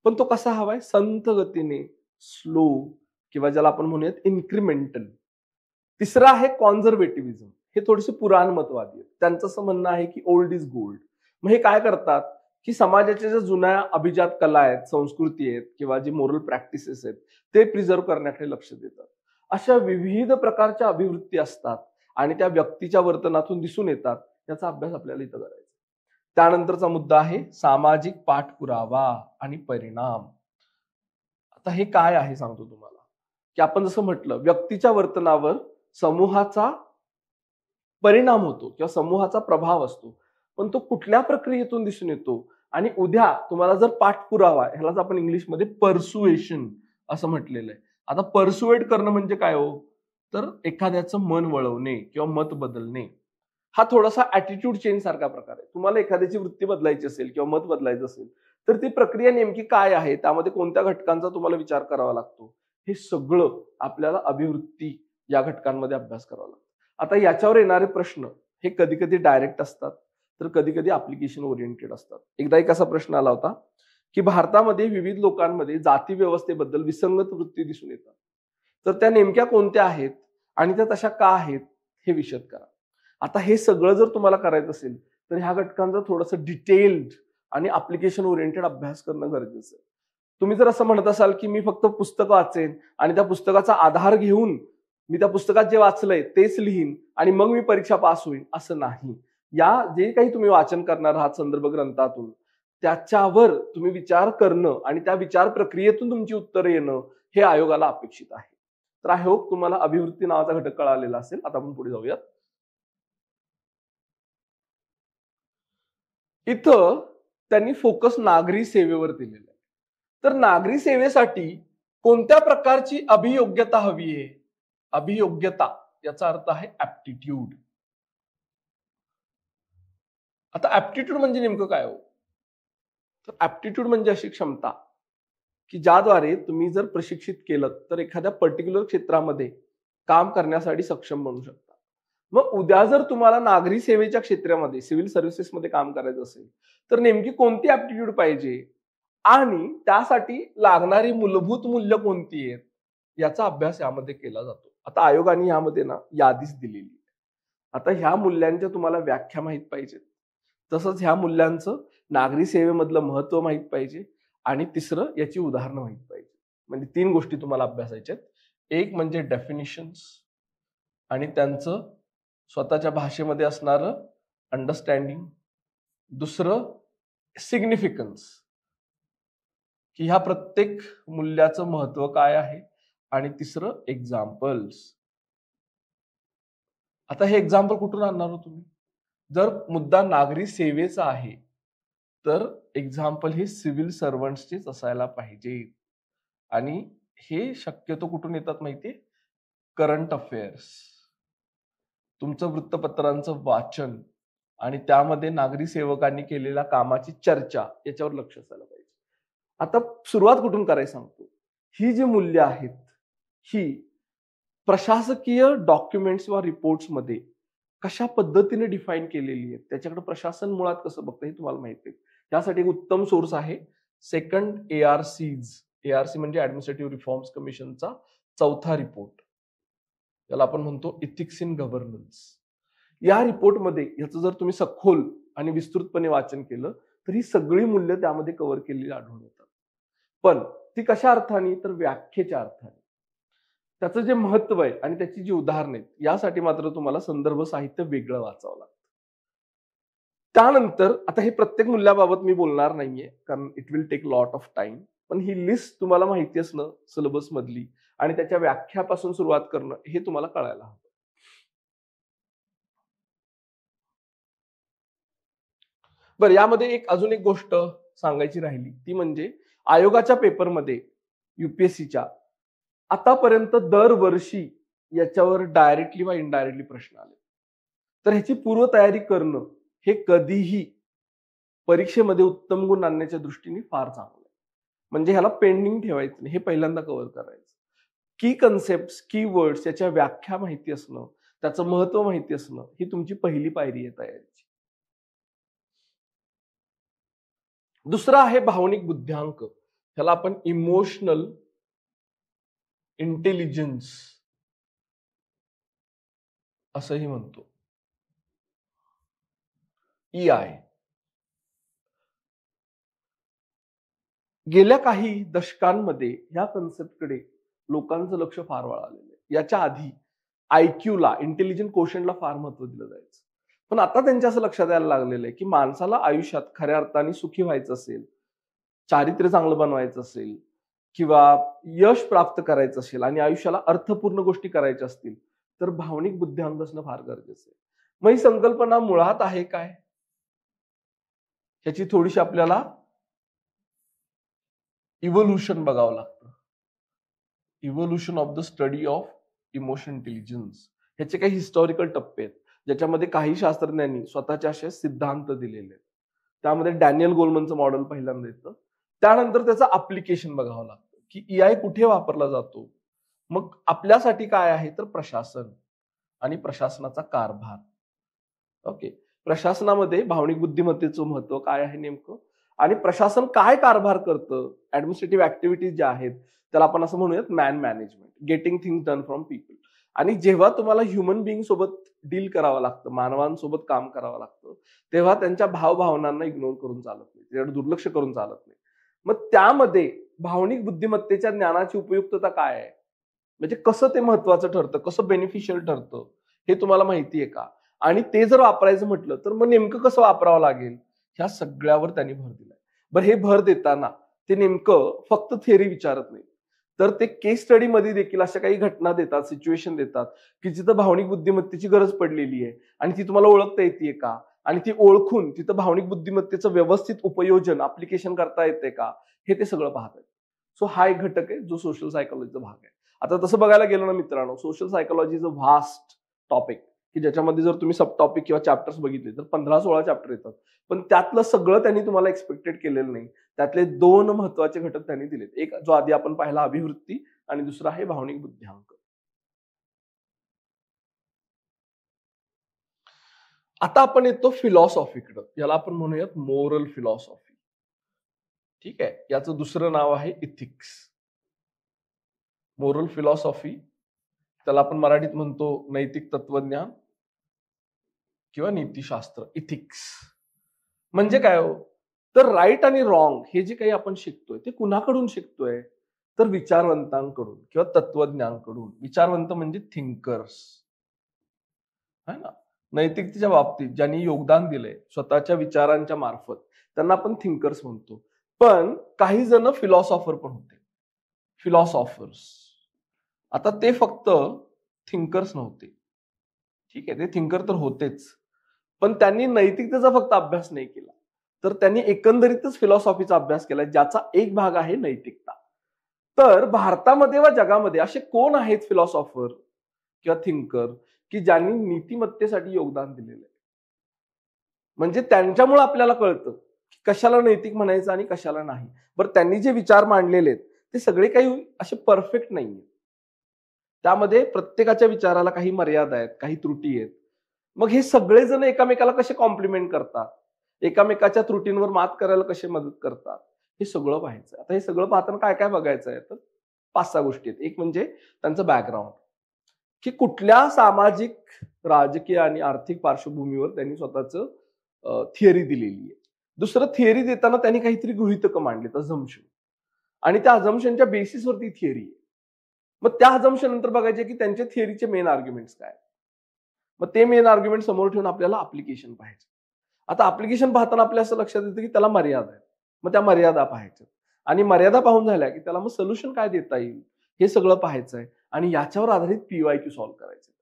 Speaker 1: पण तो कसा हवाय, संथ गतीने, स्लो, किंवा ज्याला आपण म्हणूयात इन्क्रिमेंटल. तिसरा आहे कॉन्झर्वेटिव्हिझम. हे थोडेसे पुराणमतवादी आहेत. त्यांचं असं म्हणणं आहे की ओल्ड इज गोल्ड. मग हे काय करतात की समाजाच्या ज्या जुन्या अभिजात कला आहेत, संस्कृती आहेत किंवा जे मोरल प्रॅक्टिसेस आहेत ते प्रिझर्व्ह करण्याकडे लक्ष देतात. अशा विविध प्रकारच्या अभिवृत्ती असतात आणि त्या व्यक्तीच्या वर्तनातून दिसून येतात. याचा अभ्यास आपल्याला इथं करायचा. त्यानंतरचा मुद्दा आहे सामाजिक पाठपुरावा आणि परिणाम. आता हे काय आहे सांगतो तुम्हाला, की आपण जसं म्हटलं व्यक्तीच्या वर्तनावर समूहाचा परिणाम होतो किंवा समूहाचा प्रभाव असतो, पण तो कुठल्या प्रक्रियेतून दिसून येतो. आणि उद्या तुम्हाला जर पाठपुरावा, ह्यालाच आपण इंग्लिशमध्ये पर्सुएशन असं म्हटलेलं आहे. आता पर्सुएट करणं म्हणजे काय हो, तर एखाद्याचं मन वळवणे किंवा मत बदलणे हा थोडासा ऍटिट्यूड चेंज सारखा प्रकार आहे. तुम्हाला एखाद्याची वृत्ती बदलायची असेल किंवा मत बदलायचं असेल तर ती प्रक्रिया नेमकी काय आहे, त्यामध्ये कोणत्या घटकांचा तुम्हाला विचार करावा लागतो, हे सगळं आपल्याला अभिवृत्ती या घटकांमध्ये अभ्यास करावा लागतो. आता याच्यावर येणारे प्रश्न हे कधी कधी डायरेक्ट असतात तर कधी कधी ऍप्लिकेशन ओरिएंटेड असतात. एकदा एक असा प्रश्न आला होता की भारतामध्ये विविध लोकांमध्ये जाती व्यवस्थेबद्दल विसंगत वृत्ती दिसून येतात, तर त्या नेमक्या कोणत्या आहेत आणि त्या तशा का आहेत हे विशद करा. आता हे सगळं जर तुम्हाला करायचं असेल तर ह्या घटकांचा थोडंसं डिटेल्ड आणि ऍप्लिकेशन ओरिएंटेड अभ्यास करणं गरजेचं आहे. तुम्ही जर असं म्हणत असाल की मी फक्त पुस्तक वाचेन आणि त्या पुस्तकाचा आधार घेऊन मी त्या पुस्तकात जे वाचलंय तेच लिहीन आणि मग मी परीक्षा पास होईन, असं नाही. या जे काही तुम्ही वाचन करणार आहात संदर्भ ग्रंथातून त्याच्यावर तुम्ही विचार करणं आणि त्या विचार प्रक्रियेतून तुमची उत्तरं येणं हे आयोगाला अपेक्षित आहे. तर आय होप तुम्हाला अभिवृत्ती नावाचा घटक कळालेला असेल. आता आपण पुढे जाऊयात. इथं त्यांनी फोकस नागरी सेवेवर दिलेला आहे. तर नागरी सेवेसाठी कोणत्या प्रकारची अभियोग्यता हवी आहे? अभियोग्यता याचा अर्थ आहे ऍप्टिट्यूड. आता ऍप्टिट्यूड म्हणजे नेमकं काय हो? तर ऍप्टिट्यूड म्हणजे अशी क्षमता की ज्याद्वारे तुम्ही जर प्रशिक्षित केलं तर एखाद्या पर्टिक्युलर क्षेत्रामध्ये काम करण्यासाठी सक्षम बनू शकता. मग उद्या जर तुम्हाला नागरी सेवेच्या क्षेत्रामध्ये सिव्हिल सर्व्हिसेसमध्ये काम करायचं असेल तर नेमकी कोणती ऍप्टिट्यूड पाहिजे आणि त्यासाठी लागणारी मूलभूत मूल्य कोणती आहेत याचा अभ्यास यामध्ये केला जातो. आता आयोगाने यामध्ये ना यादीच दिलेली आहे. आता ह्या मूल्यांच्या तुम्हाला व्याख्या माहित पाहिजेत, तसंच ह्या मूल्यांचं नागरी सेवेमधलं महत्व माहित पाहिजे आणि तिसरं याची उदाहरणं माहित पाहिजे. म्हणजे 3 गोष्टी तुम्हाला अभ्यासायच्या आहेत. एक म्हणजे डेफिनिशन्स आणि त्यांचं स्वतःच्या भाषेमध्ये असणारं अंडरस्टँडिंग, दुसरं सिग्निफिकन्स की ह्या प्रत्येक मूल्याचं महत्व काय आहे आणि तिसरं एक्झाम्पल्स. आता हे एक्झाम्पल कुठून आणणार हो तुम्ही? जर मुद्दा नागरी सेवेचा आहे तर एक्झाम्पल हे सिव्हिल सर्वंट्सचेच असायला पाहिजे आणि हे शक्यतो कुठून येतात माहितीये? करंट अफेअर्स, तुमचं वृत्तपत्रांचं वाचन आणि त्यामध्ये नागरी सेवकांनी केलेल्या कामाची चर्चा याच्यावर लक्ष असायला पाहिजे. आता सुरुवात कुठून करायची सांगतो. ही जी मूल्य आहेत ही प्रशासकीय डॉक्युमेंट्स किंवा रिपोर्ट्स मध्ये कशा पद्धतीने डिफाईन केलेली आहेत, त्याच्याकडे प्रशासन मुळात कसं बघतं हे तुम्हाला माहिती आहे. त्यासाठी एक उत्तम सोर्स आहे सेकंड ARC's. ARC म्हणजे ऍडमिनिस्ट्रेटिव्ह रिफॉर्म्स कमिशनचा 4था रिपोर्ट, त्याला आपण म्हणतो इथिक्स इन गव्हर्नन्स. या रिपोर्टमध्ये याचं जर तुम्ही सखोल आणि विस्तृतपणे वाचन केलं तर ही सगळी मूल्य त्यामध्ये कव्हर केलेली आढळून येतात. पण ती कशा अर्थाने? तर व्याख्येच्या अर्थाने. त्याचं जे महत्व आहे आणि त्याची जी उदाहरणं आहेत यासाठी मात्र तुम्हाला संदर्भ साहित्य वेगळं वाचावं लागतं. त्यानंतर आता हे प्रत्येक मूल्याबाबत मी बोलणार नाहीये कारण it will take lot of time, पण ही लिस्ट तुम्हाला माहिती असणं सिलेबस मधली आणि त्याच्या व्याख्यापासून सुरुवात करणं हे तुम्हाला कळायला हवं. बरं, यामध्ये अजून एक गोष्ट सांगायची राहिली ती म्हणजे आयोगाच्या पेपरमध्ये UPSCच्या आतापर्यंत दरवर्षी याच्यावर डायरेक्टली वा इनडायरेक्टली प्रश्न आले. तर ह्याची पूर्वतयारी करणं हे कधीही परीक्षेमध्ये उत्तम गुण आणण्याच्या दृष्टीने फार चांगलं आहे. म्हणजे ह्याला पेंडिंग ठेवायचं नाही, हे पहिल्यांदा कव्हर करायचं. की कन्सेप्ट, की वर्ड्स याच्या व्याख्या माहिती असणं, त्याचं महत्व माहिती असणं ही तुमची पहिली पायरी आहे तयारीची. दुसरा आहे भावनिक बुद्ध्यांक, ह्याला आपण इमोशनल इंटेलिजन्स असंही म्हणतो, EI. गेल्या काही दशकांमध्ये या कन्सेप्टकडे लोकांचं लक्ष फार वळालेलं आहे. याच्या आधी IQला, इंटेलिजंट कोशंटला फार महत्व दिलं जायचं, पण आता त्यांच्या असं लक्षात यायला लागलेलं आहे की माणसाला आयुष्यात खऱ्या अर्थाने सुखी व्हायचं असेल, चारित्र्य चांगलं बनवायचं असेल किंवा यश प्राप्त करायचं असेल आणि आयुष्याला अर्थपूर्ण गोष्टी करायच्या असतील तर भावनिक बुद्ध्यांक असणं फार गरजेचं आहे. मग ही संकल्पना मुळात आहे काय ह्याची थोडीशी आपल्याला इव्होल्युशन बघावं लागतं. Evolution of the study of emotion intelligence, ह्याचे काही हिस्टॉरिकल टप्पे आहेत ज्याच्यामध्ये काही शास्त्रज्ञांनी स्वतःचे असे सिद्धांत दिलेले आहेत. त्यामध्ये डॅनियल गोलमनचं मॉडेल पहिल्यांदा येतं. त्यानंतर त्याचं अप्लिकेशन बघावं लागतं की EI कुठे वापरला जातो. मग आपल्यासाठी काय आहे तर प्रशासन आणि प्रशासनाचा कारभार. ओके, प्रशासनामध्ये भावनिक बुद्धिमत्तेचं महत्व काय आहे नेमकं, आणि प्रशासन काय कारभार करतं, ऍडमिनिस्ट्रेटिव्ह ऍक्टिव्हिटीज ज्या आहेत त्याला आपण असं म्हणूयात man management, getting things done from people. आणि जेव्हा तुम्हाला ह्युमन बिईंग सोबत डील करावं लागतं, मानवांसोबत काम करावं लागतं, तेव्हा त्यांच्या भावभावनांना इग्नोर करून चालत नाही, त्याच्याकडे दुर्लक्ष करून चालत नाही. मग त्यामध्ये भावनिक बुद्धिमत्तेच्या ज्ञानाची उपयुक्तता काय आहे, म्हणजे कसं ते महत्वाचं ठरतं, कसं बेनिफिशियल ठरतं, हे तुम्हाला माहिती आहे का, आणि ते जर वापरायचं म्हटलं तर मग नेमकं कसं वापरावं लागेल, ह्या सगळ्यावर त्यांनी भर दिलाय. बरं, हे भर देताना ते नेमकं फक्त थिअरी विचारत नाही, तर ते केस स्टडी मध्ये देखील अशा काही घटना देतात, सिच्युएशन देतात की जिथं भावनिक बुद्धिमत्तेची गरज पडलेली आहे आणि ती तुम्हाला ओळखता येते का, आणि ती ओळखून तिथं भावनिक बुद्धिमत्तेचं व्यवस्थित उपयोजन, अप्लिकेशन करता येते का, हे ते सगळं पाहतात. सो हा एक घटक आहे जो सोशल सायकोलॉजीचा भाग आहे. आता तसं बघायला गेलो ना मित्रांनो, social psychology is a vast topic, की ज्याच्यामध्ये जर तुम्ही सब टॉपिक किंवा चॅप्टर्स बघितले तर 15-16 चॅप्टर येतात. पण त्यातलं सगळं त्यांनी तुम्हाला एक्सपेक्टेड केलेलं नाही. त्यातले 2 महत्वाचे घटक त्यांनी दिलेत. एक जो आधी आपण पाहिला अभिवृत्ती, आणि दुसरा आहे भावनिक बुद्ध्यांक. आता आपण येतो फिलॉसॉफीकडं, याला आपण म्हणूयात मोरल फिलॉसॉफी. ठीक आहे, याचं दुसरं नाव आहे इथिक्स. मोरल फिलॉसॉफी, त्याला आपण मराठीत म्हणतो नैतिक तत्वज्ञान किंवा नीतिशास्त्र, इथिक्स. म्हणजे काय हो, तर राईट आणि रॉंग हे जे काही आपण शिकतोय ते कुणाकडून शिकतोय, तर विचारवंतांकडून किंवा तत्वज्ञांकडून. विचारवंत म्हणजे थिंकर्स, है ना. नैतिकतेच्या बाबतीत ज्यांनी योगदान दिलंय स्वतःच्या विचारांच्या मार्फत, त्यांना आपण थिंकर्स म्हणतो. पण काही जण फिलॉसॉफर पण होते, फिलॉसॉफर्स. आता ते फक्त थिंकर्स नव्हते, ठीक आहे, ते थिंकर तर होतेच, पण त्यांनी नैतिकतेचा फक्त अभ्यास नाही केला, तर त्यांनी एकंदरीतच फिलॉसॉफीचा अभ्यास केला, ज्याचा एक भाग आहे नैतिकता. तर भारतामध्ये व जगामध्ये असे कोण आहेत फिलॉसॉफर किंवा थिंकर की ज्यांनी नीतिमत्तेसाठी योगदान दिलेलं आहे, म्हणजे त्यांच्यामुळे आपल्याला कळतं की कशाला नैतिक म्हणायचं आणि कशाला नाही. बरं, त्यांनी जे विचार मांडलेले आहेत ते सगळे काही असे परफेक्ट नाहीये, त्यामध्ये प्रत्येकाच्या विचाराला काही मर्यादा आहेत, काही त्रुटी आहेत. मग हे सगळेजण एकमेकाला कसे कॉम्प्लिमेंट करतात, एकमेकाच्या त्रुटींवर मात करायला कसे मदत करतात, हे सगळं पाहायचं. आता हे सगळं पाहताना काय काय बघायचं आहे, तर 5-6 गोष्टी आहेत. एक म्हणजे त्यांचं बॅकग्राऊंड, की कुठल्या सामाजिक, राजकीय आणि आर्थिक पार्श्वभूमीवर त्यांनी स्वतःचं थिअरी दिलेली आहे. दुसरं, थिअरी देताना त्यांनी काहीतरी गृहीतकं मांडलेत, अझम्पशन, आणि त्या अझम्पशनच्या बेसिसवरती थिअरी आहे. मग त्या अझम्पशन नंतर बघायचे की त्यांच्या थिअरीचे मेन आर्ग्युमेंट्स काय. मग ते मेन आर्ग्युमेंट समोर ठेवून आपल्याला अप्लिकेशन पाहायचं. आता अप्लिकेशन पाहताना आपल्या असं लक्षात येतं की त्याला मर्यादा आहेत, मग त्या मर्यादा पाहायच्या, आणि मर्यादा पाहून झाल्या की त्याला मग सोल्युशन काय देता येईल हे सगळं पाहायचं आहे, आणि याच्यावर आधारित PYQ सॉल्व्ह करायचे.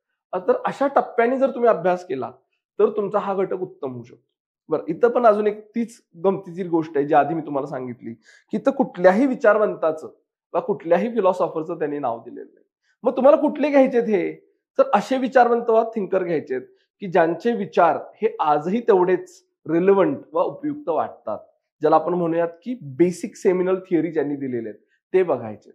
Speaker 1: तर अशा टप्प्याने जर तुम्ही अभ्यास केला तर तुमचा हा घटक उत्तम होऊ शकतो. बरं, इथं पण अजून एक तीच गमतीची गोष्ट आहे जी आधी मी तुम्हाला सांगितली, की इथं कुठल्याही विचारवंताचं वा कुठल्याही फिलॉसॉफरचं त्यांनी नाव दिलेलं नाही. मग तुम्हाला कुठले घ्यायचेत हे, तर असे विचारवंत वा थिंकर घ्यायचेत की ज्यांचे विचार हे आजही तेवढेच रिलेव्हंट वा उपयुक्त वाटतात, ज्याला आपण म्हणूयात की बेसिक सेमिनल थिअरी ज्यांनी दिलेले आहेत ते बघायचे.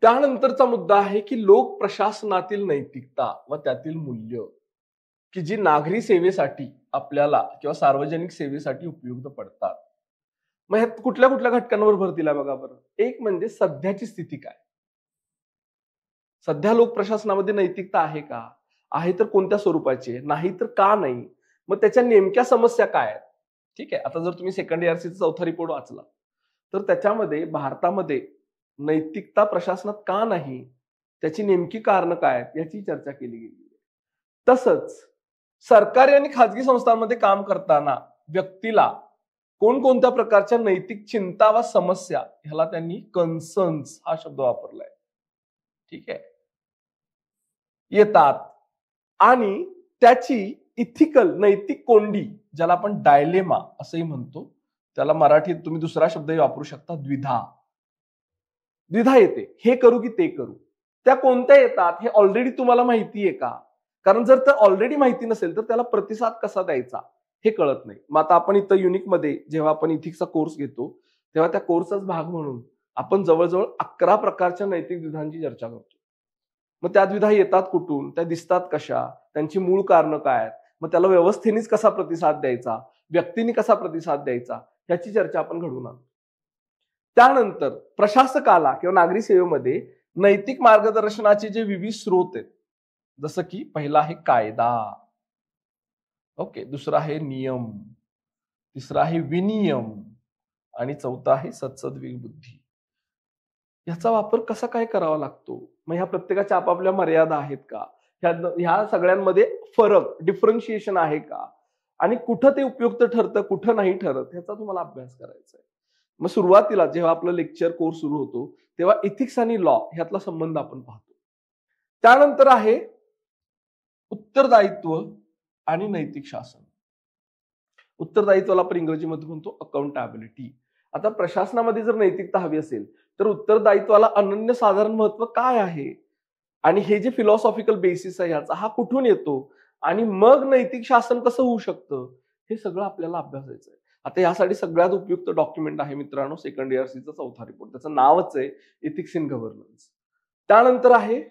Speaker 1: त्यानंतरचा मुद्दा आहे की लोक प्रशासनातील नैतिकता व त्यातील मूल्य, की जी नागरी सेवेसाठी आपल्याला किंवा सार्वजनिक सेवेसाठी उपयुक्त पडतात. मग ह्यात कुठल्या कुठल्या घटकांवर भर दिला बघा बरं. एक म्हणजे सध्याची स्थिती काय, सध्या लोक प्रशासनामध्ये नैतिकता आहे का, आहे तर कोणत्या स्वरूपाची आहे, नाही तर का नाही, मग त्याच्या नेमक्या समस्या काय आहेत. ठीक आहे, आता जर तुम्ही सेकंड ERCचा चौथा रिपोर्ट वाचला तर त्याच्यामध्ये भारतामध्ये नैतिकता प्रशासनात का नाही, त्याची नेमकी कारणं काय आहेत याची चर्चा केली गेली आहे. तसंच सरकारी आणि खाजगी संस्थांमध्ये काम करताना व्यक्तीला कोणकोणत्या प्रकारच्या नैतिक चिंता वा समस्या, ह्याला त्यांनी कन्सर्न्स हा शब्द वापरलाय, ठीक आहे, येतात, आणि त्याची इथिकल, नैतिक कोंडी, ज्याला आपण डायलेमा असंही म्हणतो, त्याला मराठीत तुम्ही दुसरा शब्दही वापरू शकता, द्विधा, द्विधा येते, हे करू की ते करू. त्या कोणत्या येतात हे ऑलरेडी तुम्हाला माहिती आहे का? कारण जर तर ऑलरेडी माहिती नसेल तर त्याला प्रतिसाद कसा द्यायचा हे कळत नाही. मग आता आपण इथं युनिकमध्ये जेव्हा आपण इथिक्सचा कोर्स घेतो तेव्हा त्या कोर्सचाच भाग म्हणून आपण जवळजवळ 11 प्रकारच्या नैतिक द्विधांची चर्चा करतो. मग त्या द्विधा येतात कुठून, त्या दिसतात कशा, त्यांची मूळ कारणं काय आहेत, मग त्याला व्यवस्थेनेच कसा प्रतिसाद द्यायचा, व्यक्तीने कसा प्रतिसाद द्यायचा, याची चर्चा आपण घडवून आणतो. त्यानंतर प्रशासकाला किंवा नागरी सेवेमध्ये नैतिक मार्गदर्शनाचे जे विविध स्रोत आहेत, जसं की पहिला आहे कायदा, ओके, दुसरा आहे नियम, तिसरा आहे विनियम आणि चौथा आहे सत्सद्विवेक बुद्धी. याचा वापर कसा काय करावा लागतो, मग ह्या प्रत्येकाच्या आपापल्या मर्यादा आहेत का, ह्या सगळ्यांमध्ये फरक डिफरन्शिएशन आहे का, आणि कुठं ते उपयुक्त ठरतं कुठं नाही ठरत, ह्याचा तुम्हाला अभ्यास करायचा आहे. मग सुरुवातीला जेव्हा आपलं लेक्चर कोर्स सुरू होतो तेव्हा इथिक्स आणि लॉ ह्यातला संबंध आपण पाहतो. त्यानंतर आहे उत्तरदायित्व आणि नैतिक शासन. उत्तरदायित्वाला आपण इंग्रजीमध्ये म्हणतो अकाउंटेबिलिटी. आता प्रशासनामध्ये जर नैतिकता हवी असेल तर उत्तरदायित्वाला अनन्यसाधारण महत्व काय आहे, आणि हे जे फिलॉसॉफिकल बेसिस आहे ह्याचा हा कुठून येतो, आणि मग नैतिक शासन कसं होऊ शकतं, हे सगळं आपल्याला अभ्यासायचं आहे. आता यासाठी सगळ्यात उपयुक्त डॉक्युमेंट आहे मित्रांनो सेकंड ERCचा चौथा रिपोर्ट, त्याचं नावच आहे इथिक्स इन गव्हर्नन्स. त्यानंतर आहे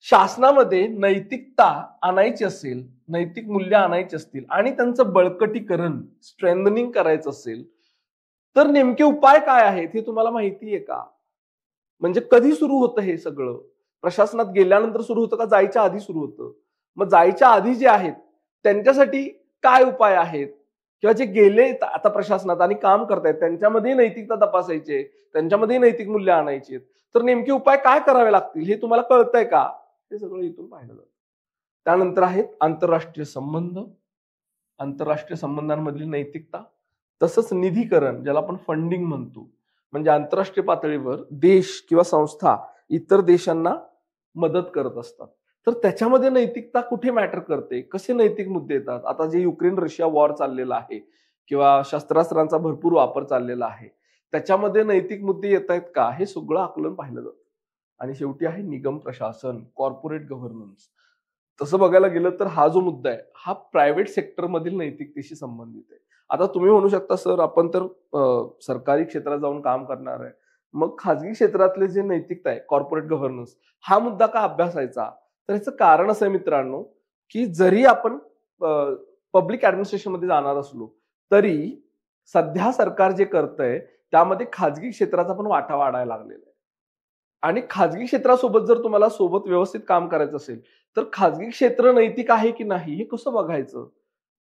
Speaker 1: शासनामध्ये नैतिकता आणायची असेल, नैतिक मूल्य आणायची असतील आणि त्यांचं बळकटीकरण स्ट्रेंथनिंग करायचं असेल तर नेमके उपाय काय आहेत हे तुम्हाला माहिती आहे का? म्हणजे कधी सुरू होतं हे सगळं, प्रशासनात गेल्यानंतर सुरू होतं का जायच्या आधी सुरू होतं? मग जायच्या आधी जे आहेत त्यांच्यासाठी काय उपाय आहेत, किंवा जे गेले आता प्रशासनात आणि काम करतायत त्यांच्यामध्ये नैतिकता तपासायची, त्यांच्यामध्ये नैतिक मूल्य आणायची, तर नेमके उपाय काय करावे लागतील हे तुम्हाला कळतंय का, हे सगळं इथून पाहिलं जातं. त्यानंतर आहेत आंतरराष्ट्रीय संबंध, आंतरराष्ट्रीय संबंधांमधली नैतिकता, तसंच निधीकरण ज्याला आपण फंडिंग म्हणतो, म्हणजे आंतरराष्ट्रीय पातळीवर देश किंवा संस्था इतर देशांना मदत करत असतात, तर त्याच्यामध्ये नैतिकता कुठे मॅटर करते, कसे नैतिक मुद्दे येतात. आता जे युक्रेन रशिया वॉर चाललेला आहे किंवा शस्त्रास्त्रांचा भरपूर वापर चाललेला आहे, त्याच्यामध्ये नैतिक मुद्दे येत आहेत का, हे सगळं आकलन पाहिलं जातं. आणि शेवटी आहे निगम प्रशासन, कॉर्पोरेट गव्हर्नन्स. तसं बघायला गेलं तर हा जो मुद्दा आहे हा प्रायव्हेट सेक्टर मधील नैतिकतेशी संबंधित आहे. आता तुम्ही म्हणू शकता सर आपण तर सरकारी क्षेत्रात जाऊन काम करणार आहे, मग खाजगी क्षेत्रातले जे नैतिकता आहे कॉर्पोरेट गव्हर्नन्स हा मुद्दा का अभ्यासायचा? तर याचं कारण असं आहे मित्रांनो की जरी आपण पब्लिक ऍडमिनिस्ट्रेशन मध्ये जाणार असलो तरी सध्या सरकार जे करतंय त्यामध्ये खाजगी क्षेत्राचा पण वाटा वाढायला लागलेला आहे. आणि खाजगी क्षेत्रासोबत जर तुम्हाला सोबत व्यवस्थित काम करायचं असेल तर खाजगी क्षेत्र नैतिक आहे की नाही हे कसं बघायचं,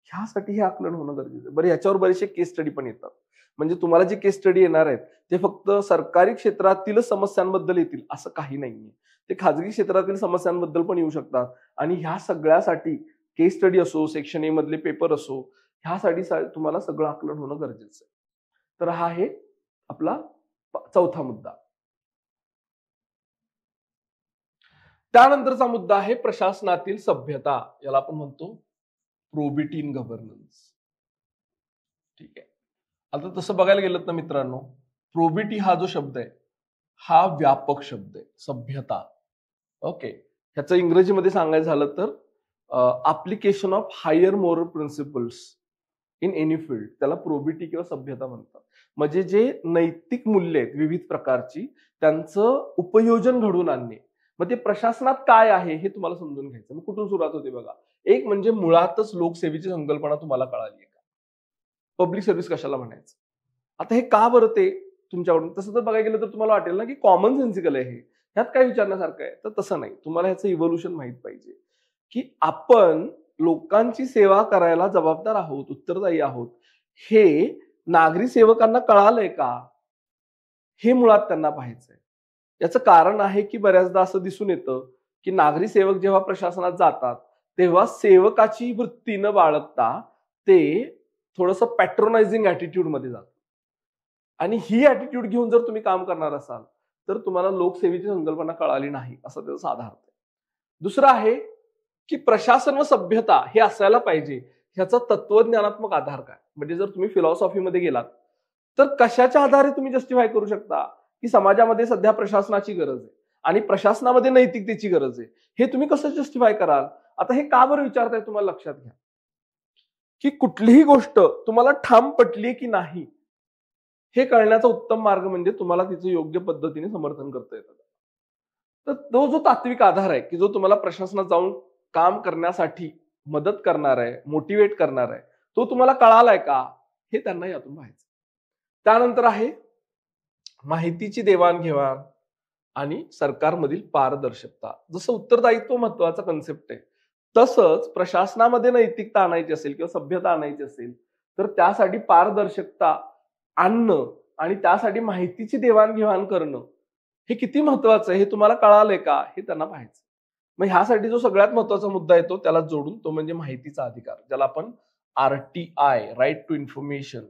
Speaker 1: ह्यासाठी हे आकलन होणं गरजेचं आहे. बरं, याच्यावर बरेचसे केस स्टडी पण येतात, म्हणजे तुम्हाला जे केस स्टडी येणार आहेत ते फक्त सरकारी क्षेत्रातील समस्यांबद्दल येतील असं काही नाहीये, ते खाजगी क्षेत्रातील समस्यांबद्दल पण येऊ शकतात. आणि ह्या सगळ्यासाठी केस स्टडी असो, सेक्शन ए मधले पेपर असो, ह्यासाठी तुम्हाला सगळं आकलन होणं गरजेचं आहे. तर हा आहे आपला चौथा मुद्दा. त्यानंतरचा मुद्दा आहे प्रशासनातील सभ्यता, याला आपण म्हणतो प्रोबिटी इन गव्हर्नन्स. ठीक आहे, आता तसं बघायला गेलं तर मित्रांनो प्रोबिटी हा जो शब्द आहे हा व्यापक शब्द आहे, सभ्यता. ओके, ह्याचं इंग्रजीमध्ये सांगायचं झालं तर application of higher moral principles in any field, त्याला प्रोबिटी किंवा सभ्यता म्हणतात. म्हणजे जे नैतिक मूल्य आहेत विविध प्रकारची त्यांचं उपयोजन घडवून आणणे. मग ते प्रशासनात काय आहे हे तुम्हाला समजून घ्यायचं. मग कुठून सुरुवात होते बघा, एक म्हणजे मुळातच लोकसेवेची संकल्पना तुम्हाला कळाली आहे का, पब्लिक सर्व्हिस कशाला म्हणायचं. आता हे का बरं ते तुमच्याकडून, तसं तर बघायला गेलं तर तुम्हाला वाटेल ना की कॉमन सेन्सिकल आहे हे, ह्यात काय विचारण्यासारखं आहे, तर तसं नाही. तुम्हाला ह्याचं इव्होल्युशन माहित पाहिजे की आपण लोकांची सेवा करायला जबाबदार आहोत, उत्तरदायी आहोत, हे नागरी सेवकांना कळालंय का, हे मुळात त्यांना पाहायचंय. याचं कारण आहे की बऱ्याचदा असं दिसून येतं की नागरी सेवक जेव्हा प्रशासनात जातात तेव्हा सेवकाची वृत्ती न बाळगता ते थोडंसं पॅट्रोनायझिंग ऍटिट्यूड मध्ये जातात. आणि ही ऍटिट्यूड घेऊन जर तुम्ही काम करणार असाल तर तुम्हाला लोकसेवेची संकल्पना कळाली नाही असं त्याचं साधारण आहे. दुसरं आहे की प्रशासन व सभ्यता हे असायला पाहिजे ह्याचा तत्वज्ञानात्मक आधार काय. म्हणजे जर तुम्ही फिलॉसॉफीमध्ये गेलात तर कशाच्या आधारे तुम्ही जस्टिफाय करू शकता की समाजामध्ये सध्या प्रशासनाची गरज आहे आणि प्रशासनामध्ये नैतिकतेची गरज आहे, हे तुम्ही कसं जस्टिफाय कराल? आता हे का बरं विचारताय तुम्हाला लक्षात घ्या, की कुठलीही गोष्ट तुम्हाला ठाम पटली की नाही हे कळण्याचा उत्तम मार्ग म्हणजे तुम्हाला तिचं योग्य पद्धतीने समर्थन करता येतं. तर तो जो तात्विक आधार आहे, की जो तुम्हाला प्रशासनात जाऊन काम करण्यासाठी मदत करणार आहे, मोटिवेट करणार आहे, तो तुम्हाला कळालाय का? हे त्यांना यातून पाहायचं. त्यानंतर आहे माहितीची देवाणघेवाण आणि सरकारमधील पारदर्शकता. जसं उत्तरदायित्व महत्वाचा कन्सेप्ट आहे, तसंच प्रशासनामध्ये नैतिकता आणायची असेल किंवा सभ्यता आणायची असेल, तर त्यासाठी पारदर्शकता आणणं आणि त्यासाठी माहितीची देवाणघेवाण करणं हे किती महत्वाचं आहे हे तुम्हाला कळालंय का? हे त्यांना पाहायचं. मग ह्यासाठी जो सगळ्यात महत्वाचा मुद्दा येतो त्याला जोडून तो म्हणजे माहितीचा अधिकार, ज्याला आपण RTI, राईट टू इन्फॉर्मेशन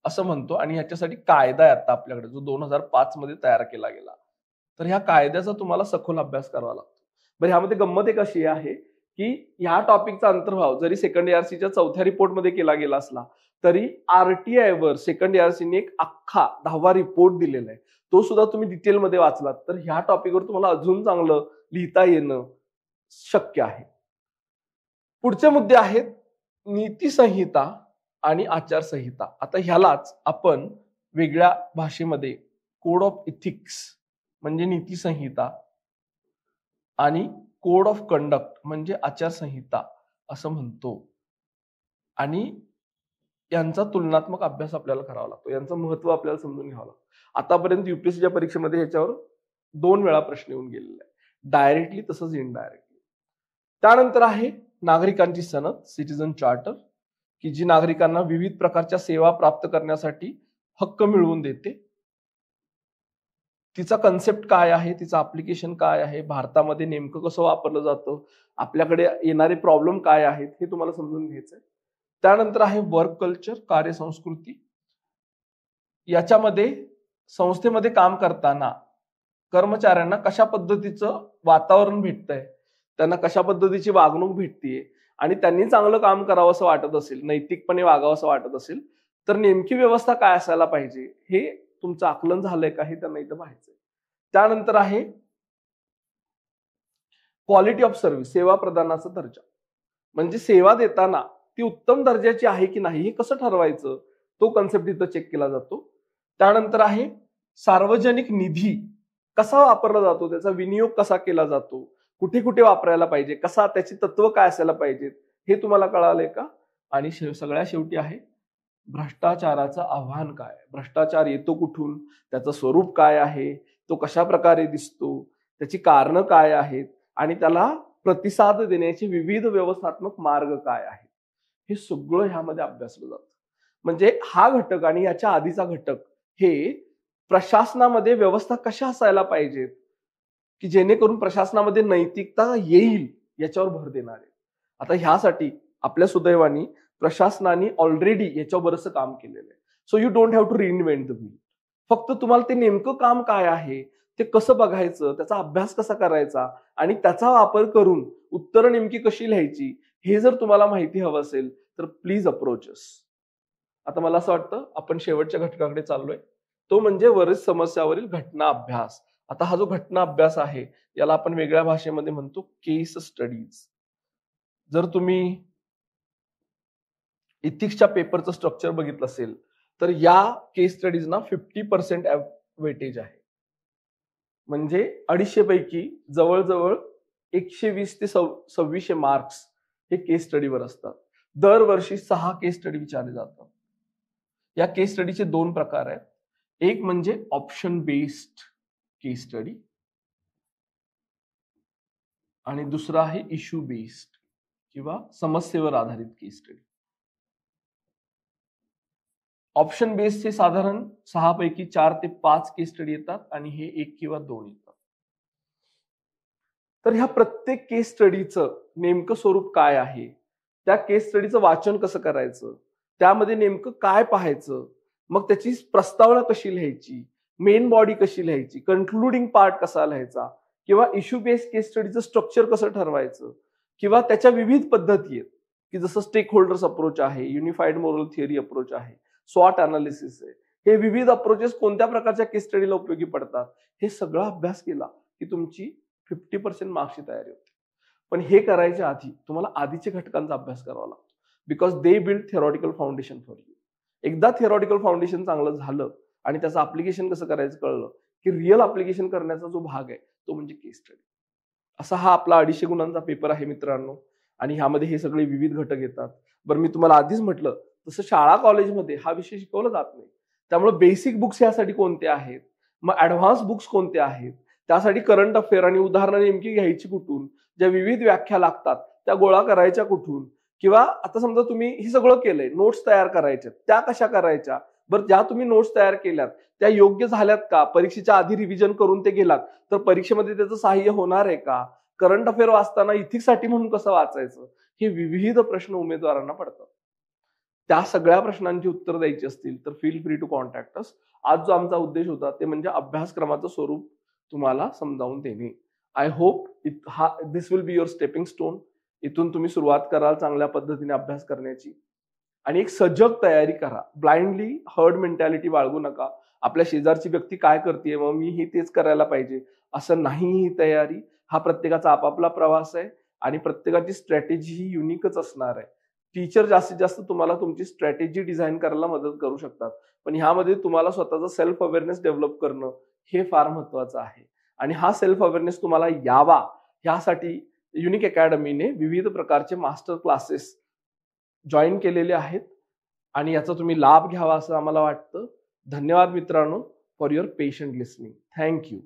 Speaker 1: असं म्हणतो. आणि ह्याच्यासाठी कायदा आहे आता आपल्याकडे, जो 2005 मध्ये तयार केला गेला. तर ह्या कायद्याचा तुम्हाला सखोल अभ्यास करावा लागतो. बरं, ह्यामध्ये गंमत एक अशी आहे की ह्या टॉपिकचा अंतर्भाव जरी सेकंड ARCच्या चौथ्या रिपोर्टमध्ये केला गेला असला तरी RTI वर सेकंड ARCने एक अख्खा 10वा रिपोर्ट दिलेला आहे. तो सुद्धा तुम्ही डिटेलमध्ये वाचलात तर ह्या टॉपिकवर तुम्हाला अजून चांगलं लिहिता येणं शक्य आहे. पुढचे मुद्दे आहेत नीती संहिता आणि आचारसंहिता. आता ह्यालाच आपण वेगळ्या भाषेमध्ये कोड ऑफ इथिक्स म्हणजे नीती संहिता आणि कोड ऑफ कंडक्ट म्हणजे आचारसंहिता असं म्हणतो. आणि यांचा तुलनात्मक अभ्यास आपल्याला करावा लागतो, यांचं महत्व आपल्याला समजून घ्यावं लागतं. आतापर्यंत UPSCच्या परीक्षेमध्ये ह्याच्यावर 2 वेळा प्रश्न येऊन गेलेला आहे, डायरेक्टली तसंच इनडायरेक्टली. त्यानंतर आहे नागरिकांची सनद, सिटीजन चार्टर, की जी नागरिकांना विविध प्रकारच्या सेवा प्राप्त करण्यासाठी हक्क मिळवून देते. तिचा कन्सेप्ट काय आहे, तिचं ऍप्लिकेशन काय आहे, भारतामध्ये नेमकं कसं वापरलं जातं, आपल्याकडे येणारे प्रॉब्लेम काय आहेत हे तुम्हाला समजून घ्यायचंय. त्यानंतर आहे वर्क कल्चर, कार्यसंस्कृती. याच्यामध्ये संस्थेमध्ये काम करताना कर्मचाऱ्यांना कशा पद्धतीचं वातावरण भेटतंय, त्यांना कशा पद्धतीची वागणूक भेटतीये आणि त्यांनी चांगलं काम करावं असं वाटत असेल, नैतिकपणे वागावं असं वाटत असेल तर नेमकी व्यवस्था काय असायला पाहिजे हे तुमचं आकलन झालंय का हे त्यांना इथं पाहायचंय. त्यानंतर आहे क्वालिटी ऑफ सर्व्हिस, सेवा प्रदानाचा दर्जा. म्हणजे सेवा देताना ती उत्तम दर्जाची आहे की नाही हे कसं ठरवायचं, तो कन्सेप्ट इथं चेक केला जातो. त्यानंतर आहे सार्वजनिक निधी कसा वापरला जातो, त्याचा विनियोग कसा केला जातो, कुठे कुठे वापरायला पाहिजे, कसा, त्याची तत्व काय असायला पाहिजेत हे तुम्हाला कळालंय का? आणि सगळ्या शेवटी आहे भ्रष्टाचाराचं आव्हान काय, भ्रष्टाचार येतो कुठून, त्याचं स्वरूप काय आहे, तो कशा प्रकारे दिसतो, त्याची कारणं काय आहेत आणि त्याला प्रतिसाद देण्याचे विविध व्यवस्थात्मक मार्ग काय आहेत, हे सगळं ह्यामध्ये अभ्यासलं जातं. म्हणजे हा घटक आणि याच्या आधीचा घटक हे प्रशासनामध्ये व्यवस्था कशा असायला पाहिजेत की जेणेकरून प्रशासनामध्ये नैतिकता येईल याच्यावर भर देणार आहे. आता ह्यासाठी आपल्या सुदैवानी प्रशासनाने ऑलरेडी याच्यावर बरंचसं काम केलेलं आहे. So you don't have to reinvent the wheel. फक्त तुम्हाला ते नेमकं काम काय आहे, ते कसं बघायचं, त्याचा अभ्यास कसा करायचा आणि त्याचा वापर करून उत्तरं नेमकी कशी लिहायची हे जर तुम्हाला माहिती हवं असेल तर प्लीज अप्रोच अस. आता मला असं वाटतं आपण शेवटच्या घटकाकडे चाललोय, तो म्हणजे वरिष्ठ समस्यावरील घटना अभ्यास. आता हा जो घटना अभ्यास आहे याला आपण वेगळ्या भाषेमध्ये म्हणतो केस स्टडीज. जर तुम्ही इथिक्सच्या पेपरचं स्ट्रक्चर बघितलं असेल तर या केस स्टडीजना 50% वेटेज आहे. म्हणजे 250 पैकी जवळजवळ 120 ते 2600 मार्क्स हे केस स्टडीवर असतात. दरवर्षी 6 केस स्टडी विचारले जातात. या केस स्टडीचे 2 प्रकार आहेत. एक म्हणजे ऑप्शन बेस्ड केस स्टडी आणि दुसरा आहे इश्यू बेस्ड किंवा समस्येवर आधारित केस स्टडी. ऑप्शन बेस्डचे साधारण 6 पैकी 4 ते 5 केस स्टडी येतात आणि हे 1 किंवा 2 येतात. तर ह्या प्रत्येक केस स्टडीचं नेमकं स्वरूप काय आहे, त्या केस स्टडीचं वाचन कसं करायचं, त्यामध्ये नेमकं काय पाहायचं, मग त्याची प्रस्तावना कशी लिहायची, मेन बॉडी कशी लिहायची, कन्क्लुडिंग पार्ट कसा लिहायचा किंवा इश्यू बेस्ड केस स्टडीचं स्ट्रक्चर कसं ठरवायचं किंवा त्याच्या विविध पद्धती आहेत की जसं स्टेक होल्डर्स अप्रोच आहे, युनिफाईड मोरल थिअरी अप्रोच आहे, स्वॉट अनालिसिस आहे. हे विविध अप्रोचेस कोणत्या प्रकारच्या केस स्टडीला उपयोगी पडतात, हे सगळा अभ्यास केला की तुमची 50% मार्क्सची तयारी होते. पण हे करायच्या आधी तुम्हाला आधीच्या घटकांचा अभ्यास करावा लागतो, because they build theoretical foundation for you. एकदा थिअरॉटिकल फाउंडेशन चांगलं झालं आणि त्याचं अप्लिकेशन कसं करायचं कळलं की रिअल अप्लिकेशन करण्याचा जो भाग आहे तो म्हणजे केस स्टडी. असा हा आपला 250 गुणांचा पेपर आहे मित्रांनो, आणि ह्यामध्ये हे सगळे विविध घटक येतात. बरं, मी तुम्हाला आधीच म्हटलं तसं शाळा कॉलेजमध्ये हा विषय शिकवला जात नाही. त्यामुळे बेसिक बुक्स यासाठी कोणते आहेत, मग ऍडव्हान्स बुक्स कोणते आहेत, त्यासाठी करंट अफेअर आणि उदाहरणं नेमकी घ्यायची कुठून, ज्या विविध व्याख्या लागतात त्या गोळा करायच्या कुठून, किंवा आता समजा तुम्ही हे सगळं केलंय, नोट्स तयार करायच्या, त्या कशा करायच्या, बरं ज्या तुम्ही नोट्स तयार केल्यात त्या योग्य झाल्यात का, परीक्षेच्या आधी रिव्हिजन करून ते गेलात तर परीक्षेमध्ये त्याचं सहाय्य होणार आहे का, करंट अफेअर वाचताना इथिक्ससाठी म्हणून कसं वाचायचं, हे विविध प्रश्न उमेदवारांना पडतात. त्या सगळ्या प्रश्नांची उत्तर द्यायची असतील तर फील फ्री टू कॉन्टॅक्ट अस. आज जो आमचा उद्देश होता ते म्हणजे अभ्यासक्रमाचं स्वरूप तुम्हाला समजावून देणे. I hope this will be your stepping stone. इथून तुम्ही सुरुवात कराल चांगल्या पद्धतीने अभ्यास करण्याची आणि एक सजग तयारी करा. ब्लाइंडली हर्ड मेंटॅलिटी बाळगू नका. आपल्या शेजारची व्यक्ती काय करते मग मी ही तेच करायला पाहिजे असं नाही. ही तयारी हा प्रत्येकाचा आपापला प्रवास आहे आणि प्रत्येकाची स्ट्रॅटेजी ही युनिकच असणार आहे. टीचर जास्तीत जास्त तुम्हाला तुमची स्ट्रॅटेजी डिझाईन करायला मदत करू शकतात, पण ह्यामध्ये तुम्हाला स्वतःचा सेल्फ अवेअरनेस डेव्हलप करणं हे फार महत्वाचं आहे. आणि हा सेल्फ अवेअरनेस तुम्हाला यावा यासाठी युनिक अकॅडमीने विविध प्रकारचे मास्टर क्लासेस जॉईन केलेले आहेत आणि याचा तुम्ही लाभ घ्यावा असं आम्हाला वाटतं. धन्यवाद मित्रांनो for your patient listening. Thank you.